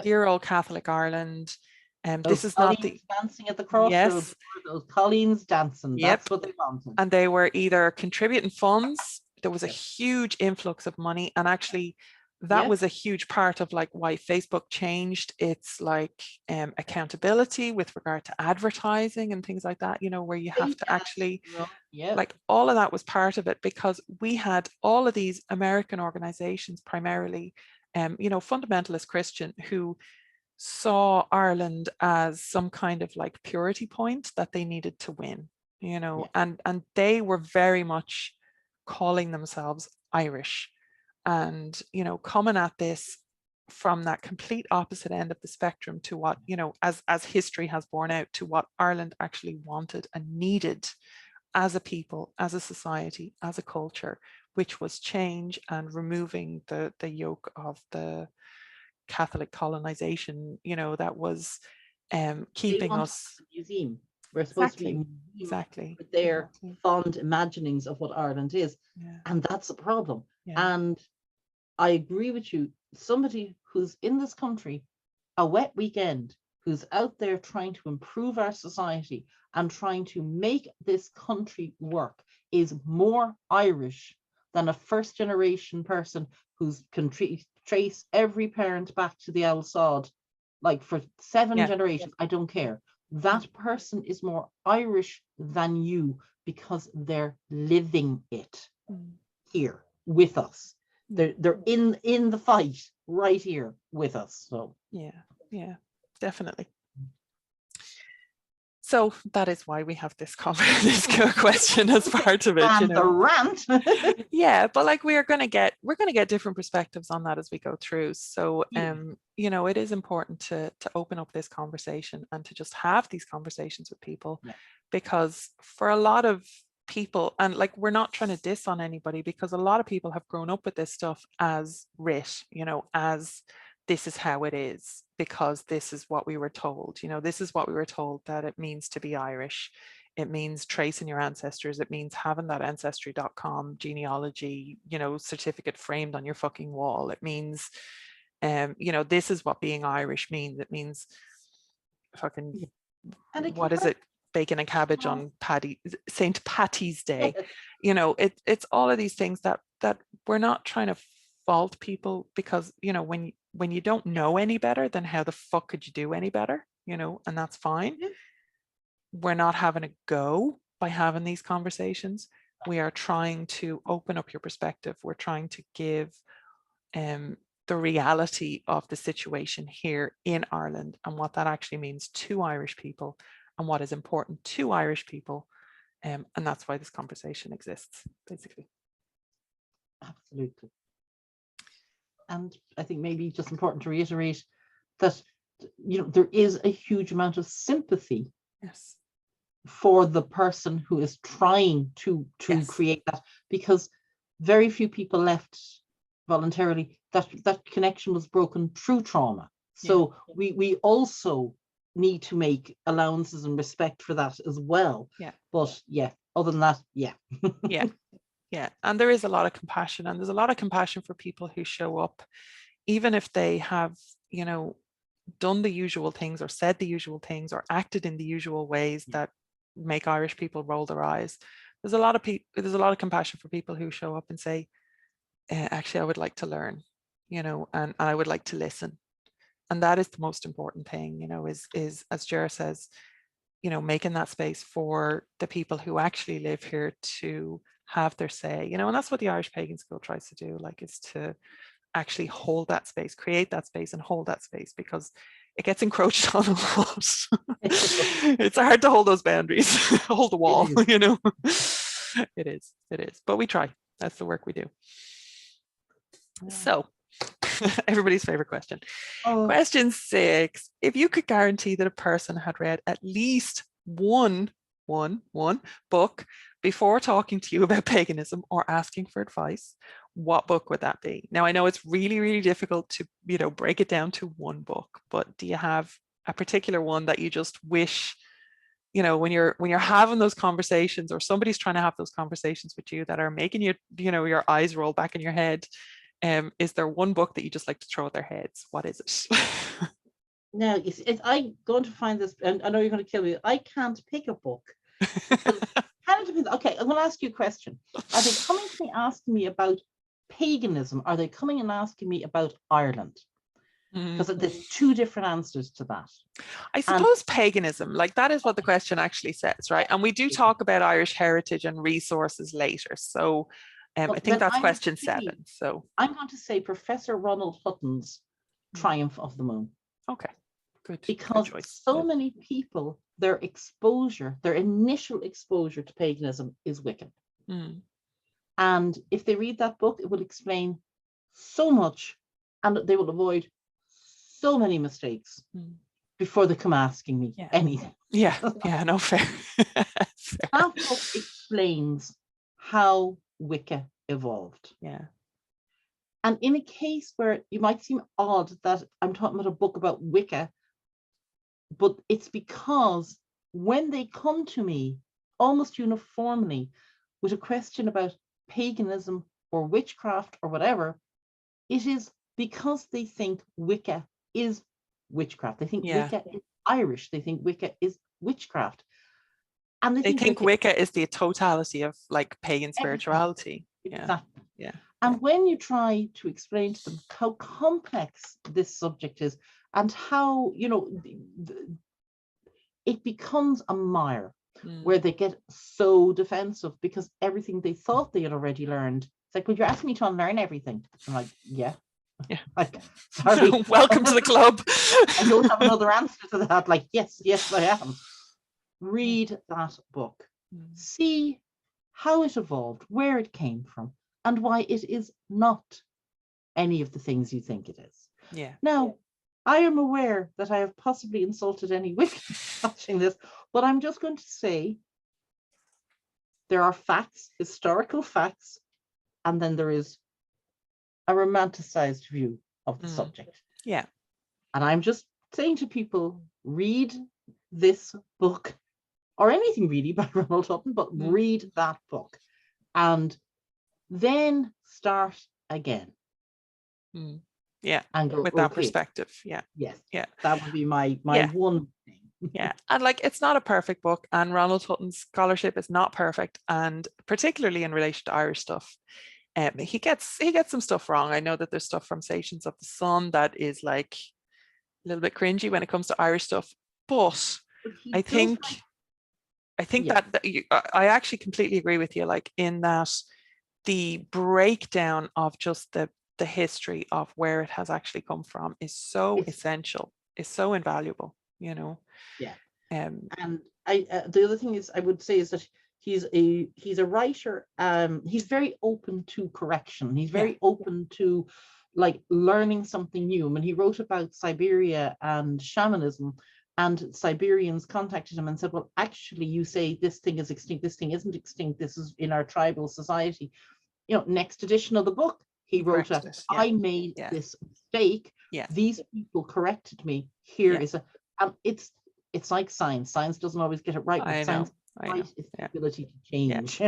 dear old Catholic Ireland. And this is not the dancing at the crossroads. Those Colleen's dancing. That's what they wanted. And they were either contributing funds. There was a huge influx of money, and actually that was a huge part of like why Facebook changed its like accountability with regard to advertising and things like that, you know, where you have to actually like, all of that was part of it, because we had all of these American organizations, primarily you know, fundamentalist Christian, who saw Ireland as some kind of like purity point that they needed to win, you know, and they were very much calling themselves Irish. And, you know, coming at this from that complete opposite end of the spectrum to what, you know, as history has borne out, to what Ireland actually wanted and needed as a people, as a society, as a culture, which was change and removing the yoke of the Catholic colonization, you know, that was keeping us. Museum. We're supposed to be with their fond imaginings of what Ireland is, and that's a problem. And I agree with you. Somebody who's in this country, a wet weekend, who's out there trying to improve our society and trying to make this country work is more Irish than a first generation person who's can trace every parent back to the old sod, like for 7 generations. I don't care. That person is more Irish than you because they're living it here with us. They're in the fight right here with us. So yeah, definitely. So that is why we have this question as part of it. And the rant. Yeah, but like we're gonna get different perspectives on that as we go through. So you know, it is important to open up this conversation and to just have these conversations with people, because for a lot of people, and like we're not trying to diss on anybody, because a lot of people have grown up with this stuff as writ, you know, as this is how it is because this is what we were told, you know, this is what we were told that it means to be Irish. It means tracing your ancestors. It means having that ancestry.com genealogy, you know, certificate framed on your fucking wall. It means, you know, this is what being Irish means. It means fucking, what is it? Bacon and cabbage on St. Patty's Day. You know, it's all of these things that we're not trying to fault people, because, you know, when you don't know any better, then how the fuck could you do any better? You know, and that's fine. We're not having a go by having these conversations. We are trying to open up your perspective. We're trying to give the reality of the situation here in Ireland and what that actually means to Irish people and what is important to Irish people. And that's why this conversation exists, basically. Absolutely. And I think maybe just important to reiterate that, you know, there is a huge amount of sympathy for the person who is trying to create that, because very few people left voluntarily. That connection was broken through trauma. So we also need to make allowances and respect for that as well. But other than that, yeah, and there is a lot of compassion, and there's a lot of compassion for people who show up, even if they have, you know, done the usual things or said the usual things or acted in the usual ways that make Irish people roll their eyes. There's a lot of compassion for people who show up and say, actually, I would like to learn, you know, and I would like to listen. And that is the most important thing, you know, is as Ger says, you know, making that space for the people who actually live here to have their say, you know, and that's what the Irish Pagan School tries to do, like, is to actually hold that space, create that space and hold that space, because it gets encroached on a lot. It's hard to hold those boundaries, hold the wall, you know. It is, but we try. That's the work we do. So everybody's favorite question. Question 6. If you could guarantee that a person had read at least one book before talking to you about paganism or asking for advice, what book would that be? Now, I know it's really, really difficult to, you know, break it down to one book, but do you have a particular one that you just wish, you know, when you're having those conversations, or somebody's trying to have those conversations with you that are making you, you know, your eyes roll back in your head? Is there one book that you just like to throw at their heads? What is it? Now, if I'm going to find this, and I know you're going to kill me, I can't pick a book. Okay, I'm going to ask you a question. Are they coming to me asking me about paganism? Are they coming and asking me about Ireland? Because there's two different answers to that. I suppose paganism, like, that is what the question actually says, right? And we do talk about Irish heritage and resources later. So I think that's question 7. So I'm going to say Professor Ronald Hutton's Triumph of the Moon. Okay, good. Because good choice. So many people, their initial exposure to paganism is Wiccan. And if they read that book, it will explain so much, and they will avoid so many mistakes before they come asking me anything. No, fair. That book explains how Wicca evolved. And in a case where you might seem odd that I'm talking about a book about Wicca, but it's because when they come to me almost uniformly with a question about paganism or witchcraft or whatever, it is because they think Wicca is witchcraft. They think Yeah. Wicca is Irish. They think Wicca is witchcraft. And They think Wicca is the totality of like pagan everything. spirituality. Yeah. Exactly. Yeah. And when you try to explain to them how complex this subject is and how, you know, it becomes a mire where they get so defensive because everything they thought they had already learned. It's like, well, you're asking me to unlearn everything. I'm like, yeah. Yeah. Like, sorry. Welcome to the club. I don't have another answer to that. Like, yes, I am. Read that book. See how it evolved, where it came from, and why it is not any of the things you think it is. Yeah. Now, I am aware that I have possibly insulted any Wiccans watching this, but I'm just going to say there are facts, historical facts, and then there is a romanticized view of the subject. Yeah. And I'm just saying to people, read this book or anything really by Ronald Hutton, but read that book and then start again. Yeah. And go, with that perspective. Yeah. Yes. Yeah. That would be my one thing. Yeah. And like, it's not a perfect book, and Ronald Hutton's scholarship is not perfect. And particularly in relation to Irish stuff, he gets some stuff wrong. I know that there's stuff from Stations of the Sun that is like a little bit cringy when it comes to Irish stuff, but I think that I actually completely agree with you, like in that the breakdown of just the history of where it has actually come from is so essential, is so invaluable, you know. Yeah. And I the other thing is I would say is that he's a writer. He's very open to correction. He's very open to like learning something new. I mean, he wrote about Siberia and shamanism, and Siberians contacted him and said, well, actually, you say this thing is extinct, this thing isn't extinct, this is in our tribal society. You know, next edition of the book, he wrote I made this mistake. These people corrected me. Here is a, and it's like science. Science doesn't always get it right, but science is the ability to change.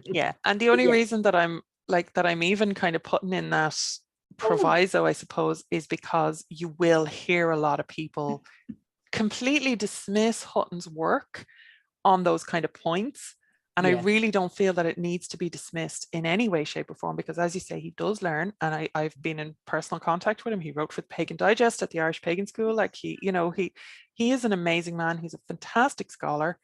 Yeah. And the only reason that I'm even kind of putting in that proviso, I suppose, is because you will hear a lot of people completely dismiss Hutton's work on those kind of points. And I really don't feel that it needs to be dismissed in any way, shape, or form, because as you say, he does learn. And I've been in personal contact with him. He wrote for the Pagan Digest at the Irish Pagan School. Like he is an amazing man. He's a fantastic scholar.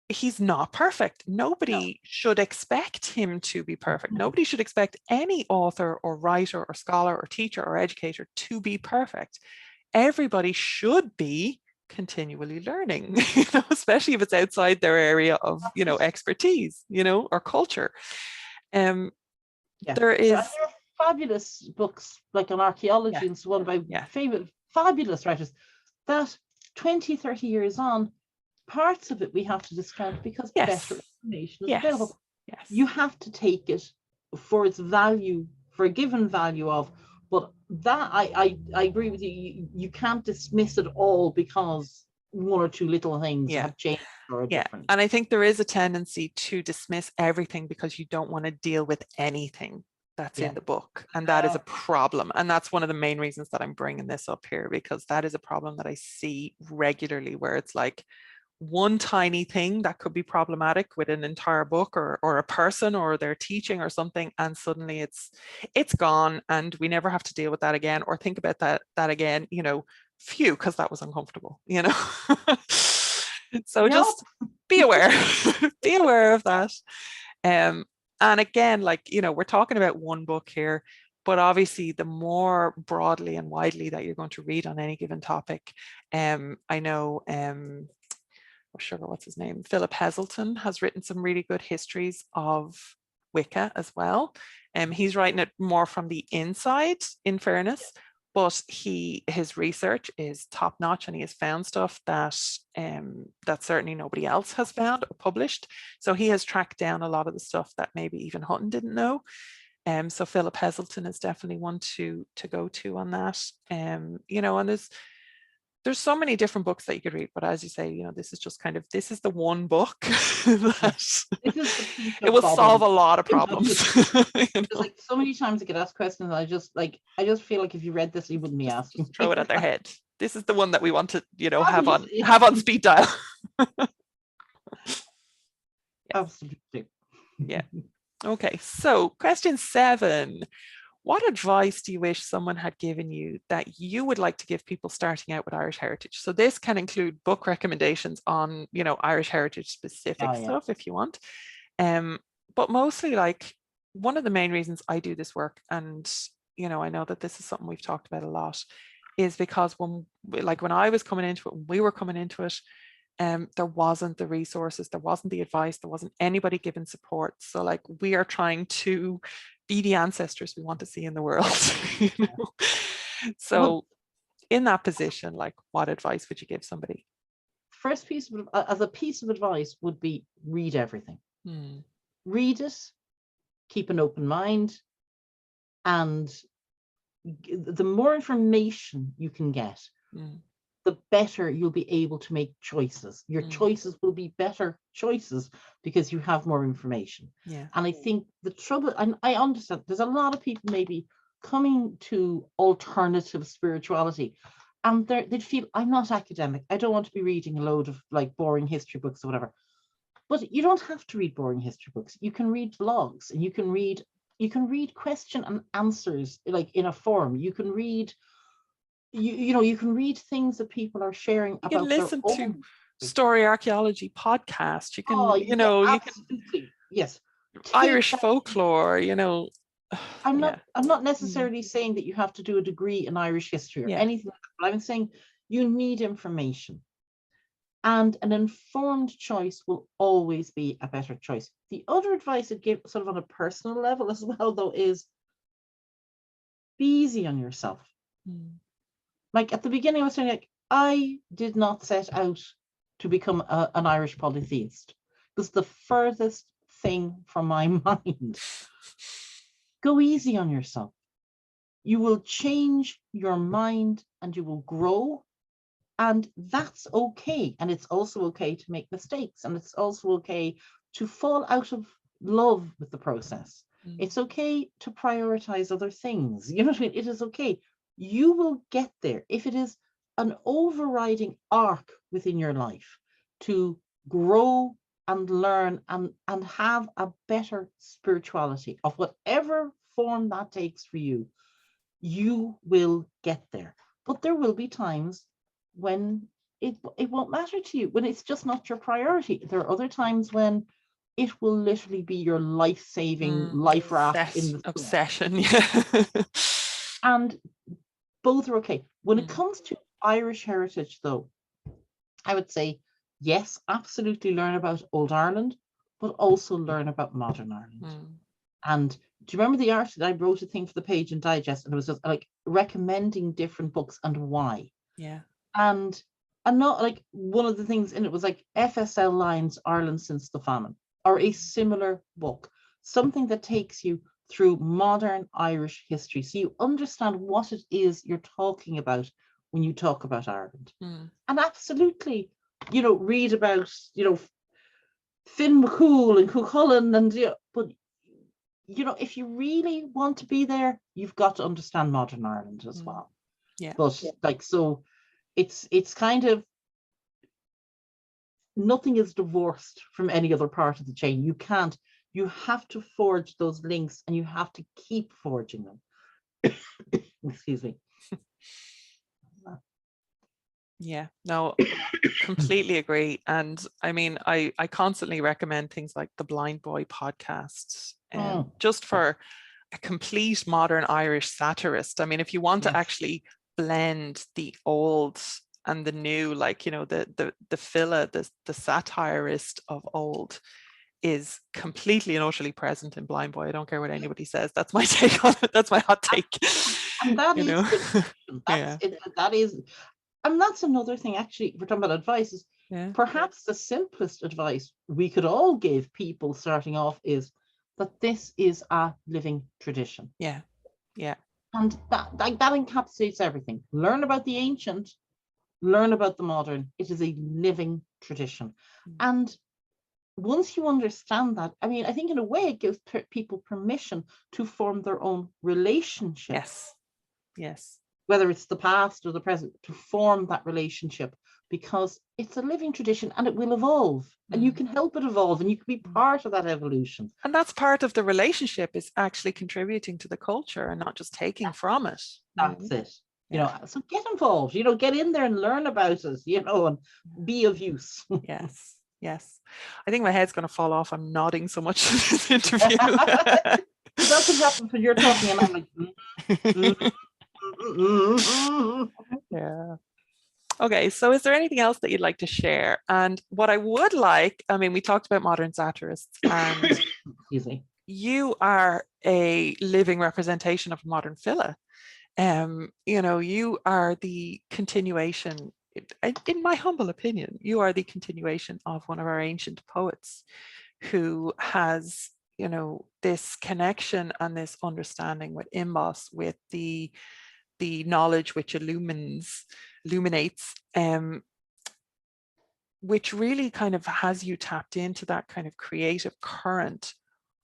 He's not perfect. Nobody should expect him to be perfect. Nobody should expect any author or writer or scholar or teacher or educator to be perfect. Everybody should be continually learning, you know, especially if it's outside their area of, you know, expertise, you know, or culture. There is fabulous books like on archaeology and so on by favorite fabulous writers that 20-30 years on, parts of it we have to discount because better information is available. You have to take it for its value, for a given value of, but that I agree with you. You can't dismiss it all because one or two little things have changed or are different. And I think there is a tendency to dismiss everything because you don't want to deal with anything that's in the book, and that is a problem. And that's one of the main reasons that I'm bringing this up here, because that is a problem that I see regularly, where it's like one tiny thing that could be problematic with an entire book or a person or their teaching or something, and suddenly it's gone and we never have to deal with that again or think about that again, you know. Phew, because that was uncomfortable, you know. So just be aware be aware of that. And again, like, you know, we're talking about one book here, but obviously the more broadly and widely that you're going to read on any given topic, I know what's his name? Philip Heselton has written some really good histories of Wicca as well. He's writing it more from the inside, in fairness, but his research is top notch, and he has found stuff that that certainly nobody else has found or published. So he has tracked down a lot of the stuff that maybe even Hutton didn't know. So Philip Heselton is definitely one to go to on that. You know, and there's so many different books that you could read, but as you say, you know, this is just kind of, this is the one book Yeah. that This is the piece it of will bother solve a me. lot of problems. You Just know, like so many times I get asked questions, and I just feel like if you read this, you wouldn't be asking. just throw it at their head. This is the one that we want to, you know, have on Obviously. speed dial. Absolutely. Yeah. Okay. So question 7. What advice do you wish someone had given you that you would like to give people starting out with Irish heritage? So this can include book recommendations on, you know, Irish heritage specific Oh, yeah. stuff if you want. But mostly, like, one of the main reasons I do this work, and, you know, I know that this is something we've talked about a lot, is because when I was coming into it, when we were coming into it, there wasn't the resources, there wasn't the advice, there wasn't anybody giving support. So like, we are trying to be the ancestors we want to see in the world. You know? So Well, in that position, like, what advice would you give somebody? first piece of advice would be read everything. Read it, keep an open mind, and the more information you can get, the better you'll be able to make choices. Your choices will be better choices because you have more information. Yeah. And I think the trouble, and I understand there's a lot of people maybe coming to alternative spirituality, and they'd feel, I'm not academic, I don't want to be reading a load of like boring history books or whatever. But you don't have to read boring history books. You can read blogs, and you can read question and answers, like in a forum. You can read, you can read things that people are sharing You can about their listen to own story archaeology podcasts. You can, Oh, you know, yeah, you can absolutely. Yes. Take Irish that. folklore, you know. I'm Yeah. not necessarily saying that you have to do a degree in Irish history or Yeah. anything like that, but I'm saying you need information. And an informed choice will always be a better choice. The other advice I'd give, sort of on a personal level as well, though, is be easy on yourself. Like at the beginning, I was saying, like, I did not set out to become an Irish polytheist. It was the furthest thing from my mind. Go easy on yourself. You will change your mind and you will grow. And that's okay. And it's also okay to make mistakes. And it's also okay to fall out of love with the process. It's okay to prioritize other things. You know what I mean? It is okay. You will get there if it is an overriding arc within your life to grow and learn and have a better spirituality of whatever form that takes for you. You will get there. But there will be times when it won't matter to you, when it's just not your priority. There are other times when it will literally be your life-saving life raft in the obsession. Yeah. And both are okay. When it comes to Irish heritage, though, I would say, yes, absolutely learn about Old Ireland, but also learn about modern Ireland. And do you remember the article? I wrote a thing for the Page and Digest, and it was just like recommending different books and why. Yeah. And not like one of the things in it was like FSL Lyons, Ireland Since the Famine, or a similar book, something that takes you through modern Irish history, so you understand what it is you're talking about when you talk about Ireland. And absolutely, read about, Finn McCool and Cuchulainn, and but if you really want to be there, you've got to understand modern Ireland as well. Yeah. But like, so it's kind of, nothing is divorced from any other part of the chain. You have to forge those links, and you have to keep forging them. Excuse me. Yeah, no, completely agree. And I mean, I constantly recommend things like the Blind Boy podcasts, just for a complete modern Irish satirist. I mean, if you want to actually blend the old and the new, like, the filla, the satirist of old is completely and utterly present in Blind Boy. I don't care what anybody says. That's my take on it. That's my hot take. And that is yeah. That is, and that's another thing, actually, if we're talking about advice, is perhaps the simplest advice we could all give people starting off is that this is a living tradition. Yeah. Yeah. And that encapsulates everything. Learn about the ancient, learn about the modern. It is a living tradition. And once you understand that, I mean, I think in a way it gives people permission to form their own relationship. Yes. Yes. Whether it's the past or the present, to form that relationship, because it's a living tradition and it will evolve, and you can help it evolve, and you can be part of that evolution. And that's part of the relationship, is actually contributing to the culture and not just taking from it. That's it. You know, so get involved, you know, get in there and learn about it, you know, and be of use. Yes. Yes. I think my head's going to fall off. I'm nodding so much in this interview. That's what happens when you're talking and I'm like, yeah. Okay, so is there anything else that you'd like to share? And what I would like, I mean, we talked about modern satirists, and excuse me, you are a living representation of modern filler. You know, you are the continuation, in my humble opinion, you are the continuation of one of our ancient poets who has, you know, this connection and this understanding with Imbos, with the knowledge which illuminates, which really kind of has you tapped into that kind of creative current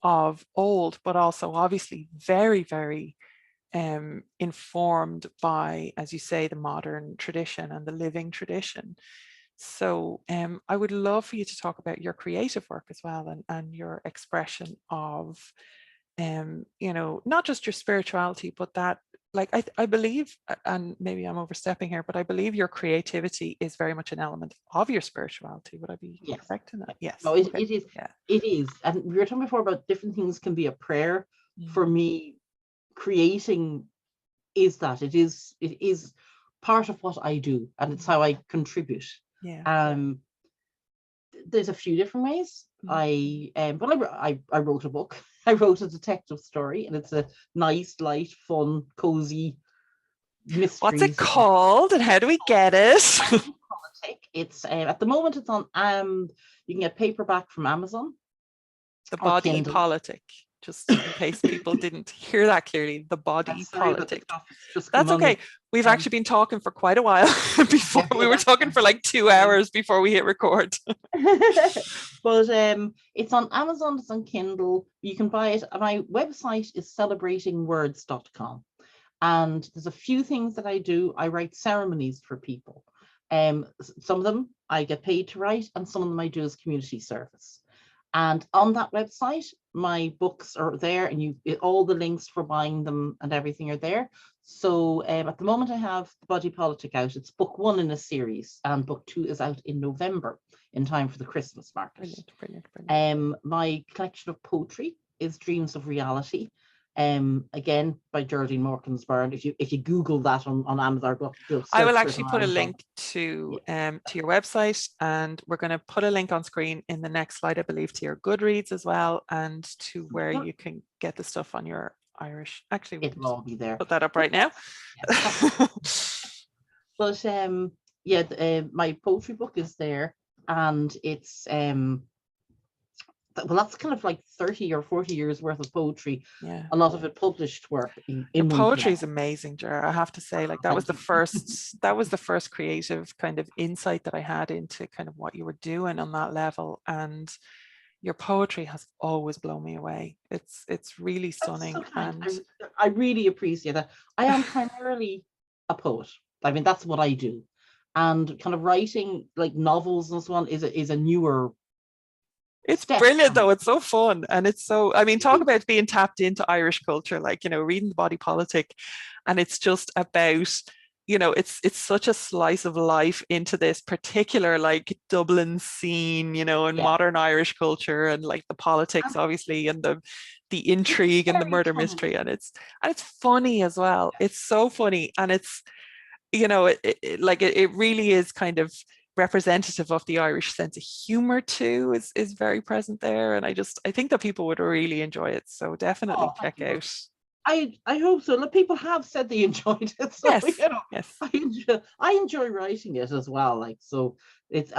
of old, but also obviously very, very informed by, as you say, the modern tradition and the living tradition. So I would love for you to talk about your creative work as well, and your expression of, you know, not just your spirituality, but that, like, I believe, and maybe I'm overstepping here, but I believe your creativity is very much an element of your spirituality. Would I be correct in that? Yes. No, it is. Yeah. It is. And we were talking before about different things can be a prayer. For me, creating is that. It is part of what I do, and it's how I contribute. Yeah. There's a few different ways. I wrote a book. I wrote a detective story, and it's a nice, light, fun, cozy mystery. What's it called, and how do we get it? It's at the moment it's on. You can get paperback from Amazon. The Body Politic. Just in case people didn't hear that clearly, the Body Politic. That's okay. We've actually been talking for quite a while before. We were talking for like 2 hours before we hit record. But it's on Amazon, it's on Kindle. You can buy it. My website is celebratingwords.com. And there's a few things that I do. I write ceremonies for people. Some of them I get paid to write, and some of them I do as community service. And on that website, my books are there, and all the links for buying them and everything are there. So at the moment I have The Body Politic out. It's book 1 in a series, and book 2 is out in November, in time for the Christmas market. Brilliant. My collection of poetry is Dreams of Reality. Again, by Geraldine Moorkens Byrne. If you Google that on Amazon, I will actually put a link to your website, and we're going to put a link on screen in the next slide, I believe, to your Goodreads as well, and to where you can get the stuff on your Irish. Actually, it'll all be there. Put that up right now. But my poetry book is there, and it's well, that's kind of like 30 or 40 years worth of poetry. Yeah. A lot of it published work. Your poetry is amazing, Ger. I have to say, like, that was the first creative kind of insight that I had into kind of what you were doing on that level. And your poetry has always blown me away. It's really stunning. So and I really appreciate that. I am primarily a poet. I mean, that's what I do. And kind of writing like novels and so on is a newer. It's brilliant though. It's so fun. And it's so, I mean, talk about being tapped into Irish culture, like, you know, reading The Body Politic. And it's just about, you know, it's such a slice of life into this particular like Dublin scene, you know, and modern Irish culture, and like the politics, obviously, and the intrigue and the murder mystery. And it's funny as well. It's so funny. And it's, you know, it really is kind of representative of the Irish sense of humor too, is very present there. And I think that people would really enjoy it. So definitely check out. I hope so. Look, people have said they enjoyed it. So, yes, you know, yes. I enjoy writing it as well. Like, so it's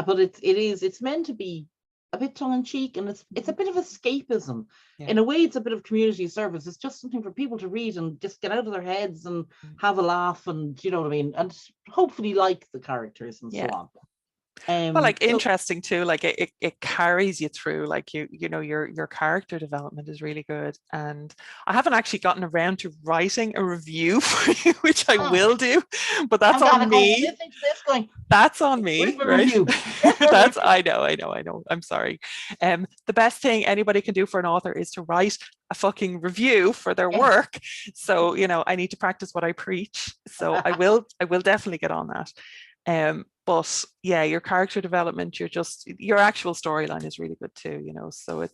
meant to be a bit tongue-in-cheek, and it's a bit of escapism. Yeah. In a way, it's a bit of community service. It's just something for people to read and just get out of their heads and have a laugh, and you know what I mean, and hopefully like the characters and so Yeah. on. Well, like So interesting too, like it carries you through, like you know, your character development is really good. And I haven't actually gotten around to writing a review for you, which I will do, but that's I'm gonna on go me. listening to this going, That's on where's me, my right? review? Where's my That's, review? I know. I'm sorry. The best thing anybody can do for an author is to write a fucking review for their Yeah. work. So, you know, I need to practice what I preach. So I will definitely get on that. But yeah, your character development, your actual storyline is really good too, you know. So it's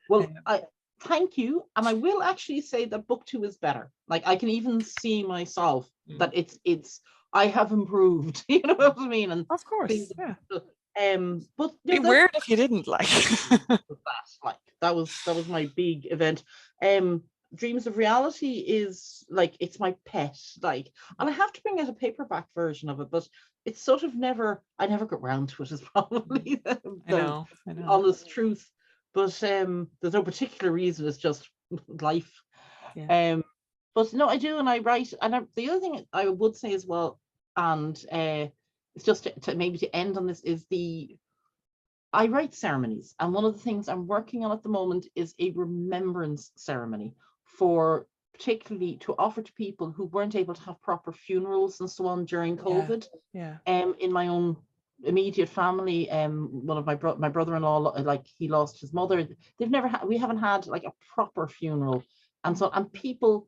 Well, I thank you, and I will actually say that book 2 is better. Like I can even see myself that it's I have improved. You know what I mean? And of course, things. yeah. But Be weird if you didn't like. that was my big event. Dreams of Reality is like it's my pet. Like, and I have to bring out a paperback version of it, but it's sort of I never got round to it. Is probably I know. honest truth. But there's no particular reason. It's just life. Yeah. But no, I do, and I write. And the other thing I would say as well, and it's just to maybe to end on this, is I write ceremonies, and one of the things I'm working on at the moment is a remembrance ceremony for particularly to offer to people who weren't able to have proper funerals and so on during COVID. Yeah. In my own immediate family, one of my brother-in-law, like he lost his mother. We haven't had like a proper funeral, and so and people,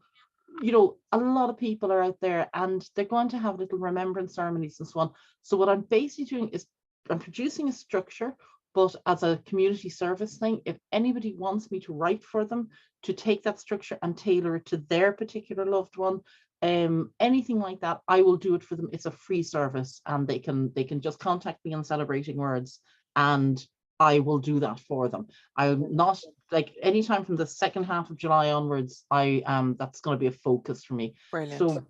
you know, a lot of people are out there and they're going to have little remembrance ceremonies and so on. So what I'm basically doing is I'm producing a structure, but as a community service thing, if anybody wants me to write for them, to take that structure and tailor it to their particular loved one, anything like that, I will do it for them. It's a free service, and they can just contact me on Celebrating Words, and I will do that for them. I'm not like anytime from the second half of July onwards, that's going to be a focus for me. Brilliant.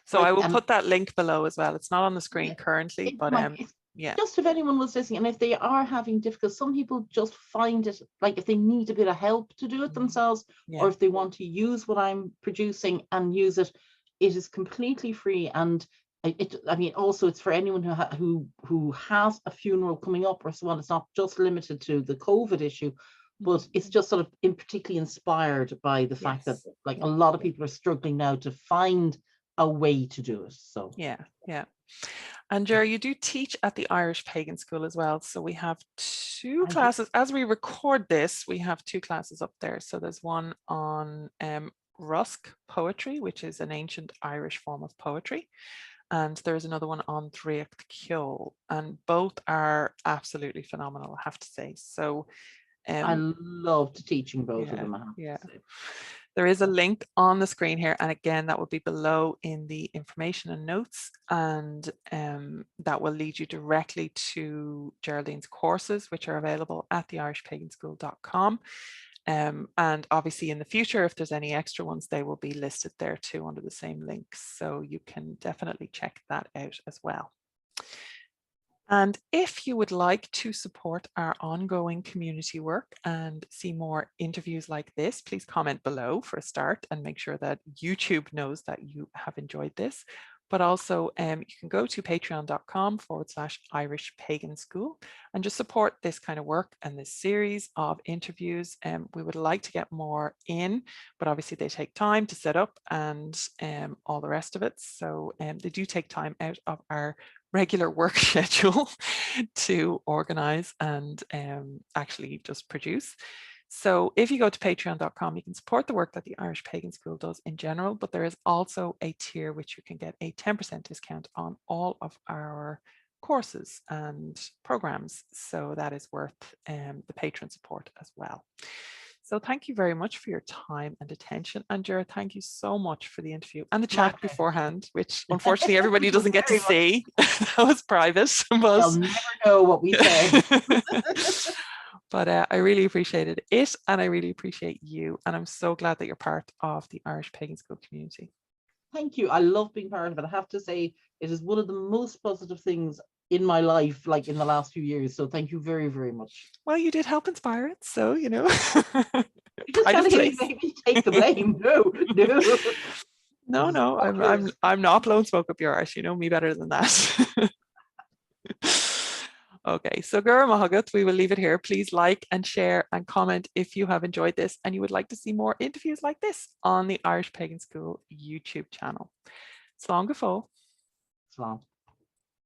So like, I will put that link below as well. It's not on the screen currently, but yeah. Just if anyone was listening, and if they are having difficulty, some people just find it like if they need a bit of help to do it themselves, or if they want to use what I'm producing and use it, it is completely free. And I mean, also it's for anyone who has a funeral coming up or so on. It's not just limited to the COVID issue, but it's just sort of particularly inspired by the fact that like a lot of people are struggling now to find a way to do it. So yeah. And Jerry, you do teach at the Irish Pagan School as well. So we have two classes. As we record this, we have two classes up there. So there's one on Rusk poetry, which is an ancient Irish form of poetry. And there's another one on Dríocht Ceol, and both are absolutely phenomenal, I have to say. So I loved teaching both of them. There is a link on the screen here, and again, that will be below in the information and notes, and that will lead you directly to Geraldine's courses, which are available at theirishpaganschool.com. And obviously in the future, if there's any extra ones, they will be listed there too under the same links. So you can definitely check that out as well. And if you would like to support our ongoing community work and see more interviews like this, please comment below for a start and make sure that YouTube knows that you have enjoyed this. But also you can go to patreon.com/Irish Pagan School and just support this kind of work and this series of interviews. We would like to get more in, but obviously they take time to set up and all the rest of it. So they do take time out of our regular work schedule to organize and actually just produce. So if you go to patreon.com, you can support the work that the Irish Pagan School does in general, but there is also a tier which you can get a 10% discount on all of our courses and programs. So that is worth the patron support as well. So thank you very much for your time and attention. And Jared, thank you so much for the interview and the chat beforehand, which unfortunately everybody doesn't get to see. That was private. But they'll never know what we said. But I really appreciated it, and I really appreciate you. And I'm so glad that you're part of the Irish Pagan School community. Thank you. I love being part of it. I have to say, it is one of the most positive things in my life, like in the last few years. So thank you very, very much. Well, you did help inspire it, so you know. You're just trying to get me to take the blame. No, no. No, I'm not blowing smoke up your arse. You know me better than that. Okay, so Gura Mahagat, we will leave it here. Please like and share and comment if you have enjoyed this and you would like to see more interviews like this on the Irish Pagan School YouTube channel. Slán go fóill. Slán.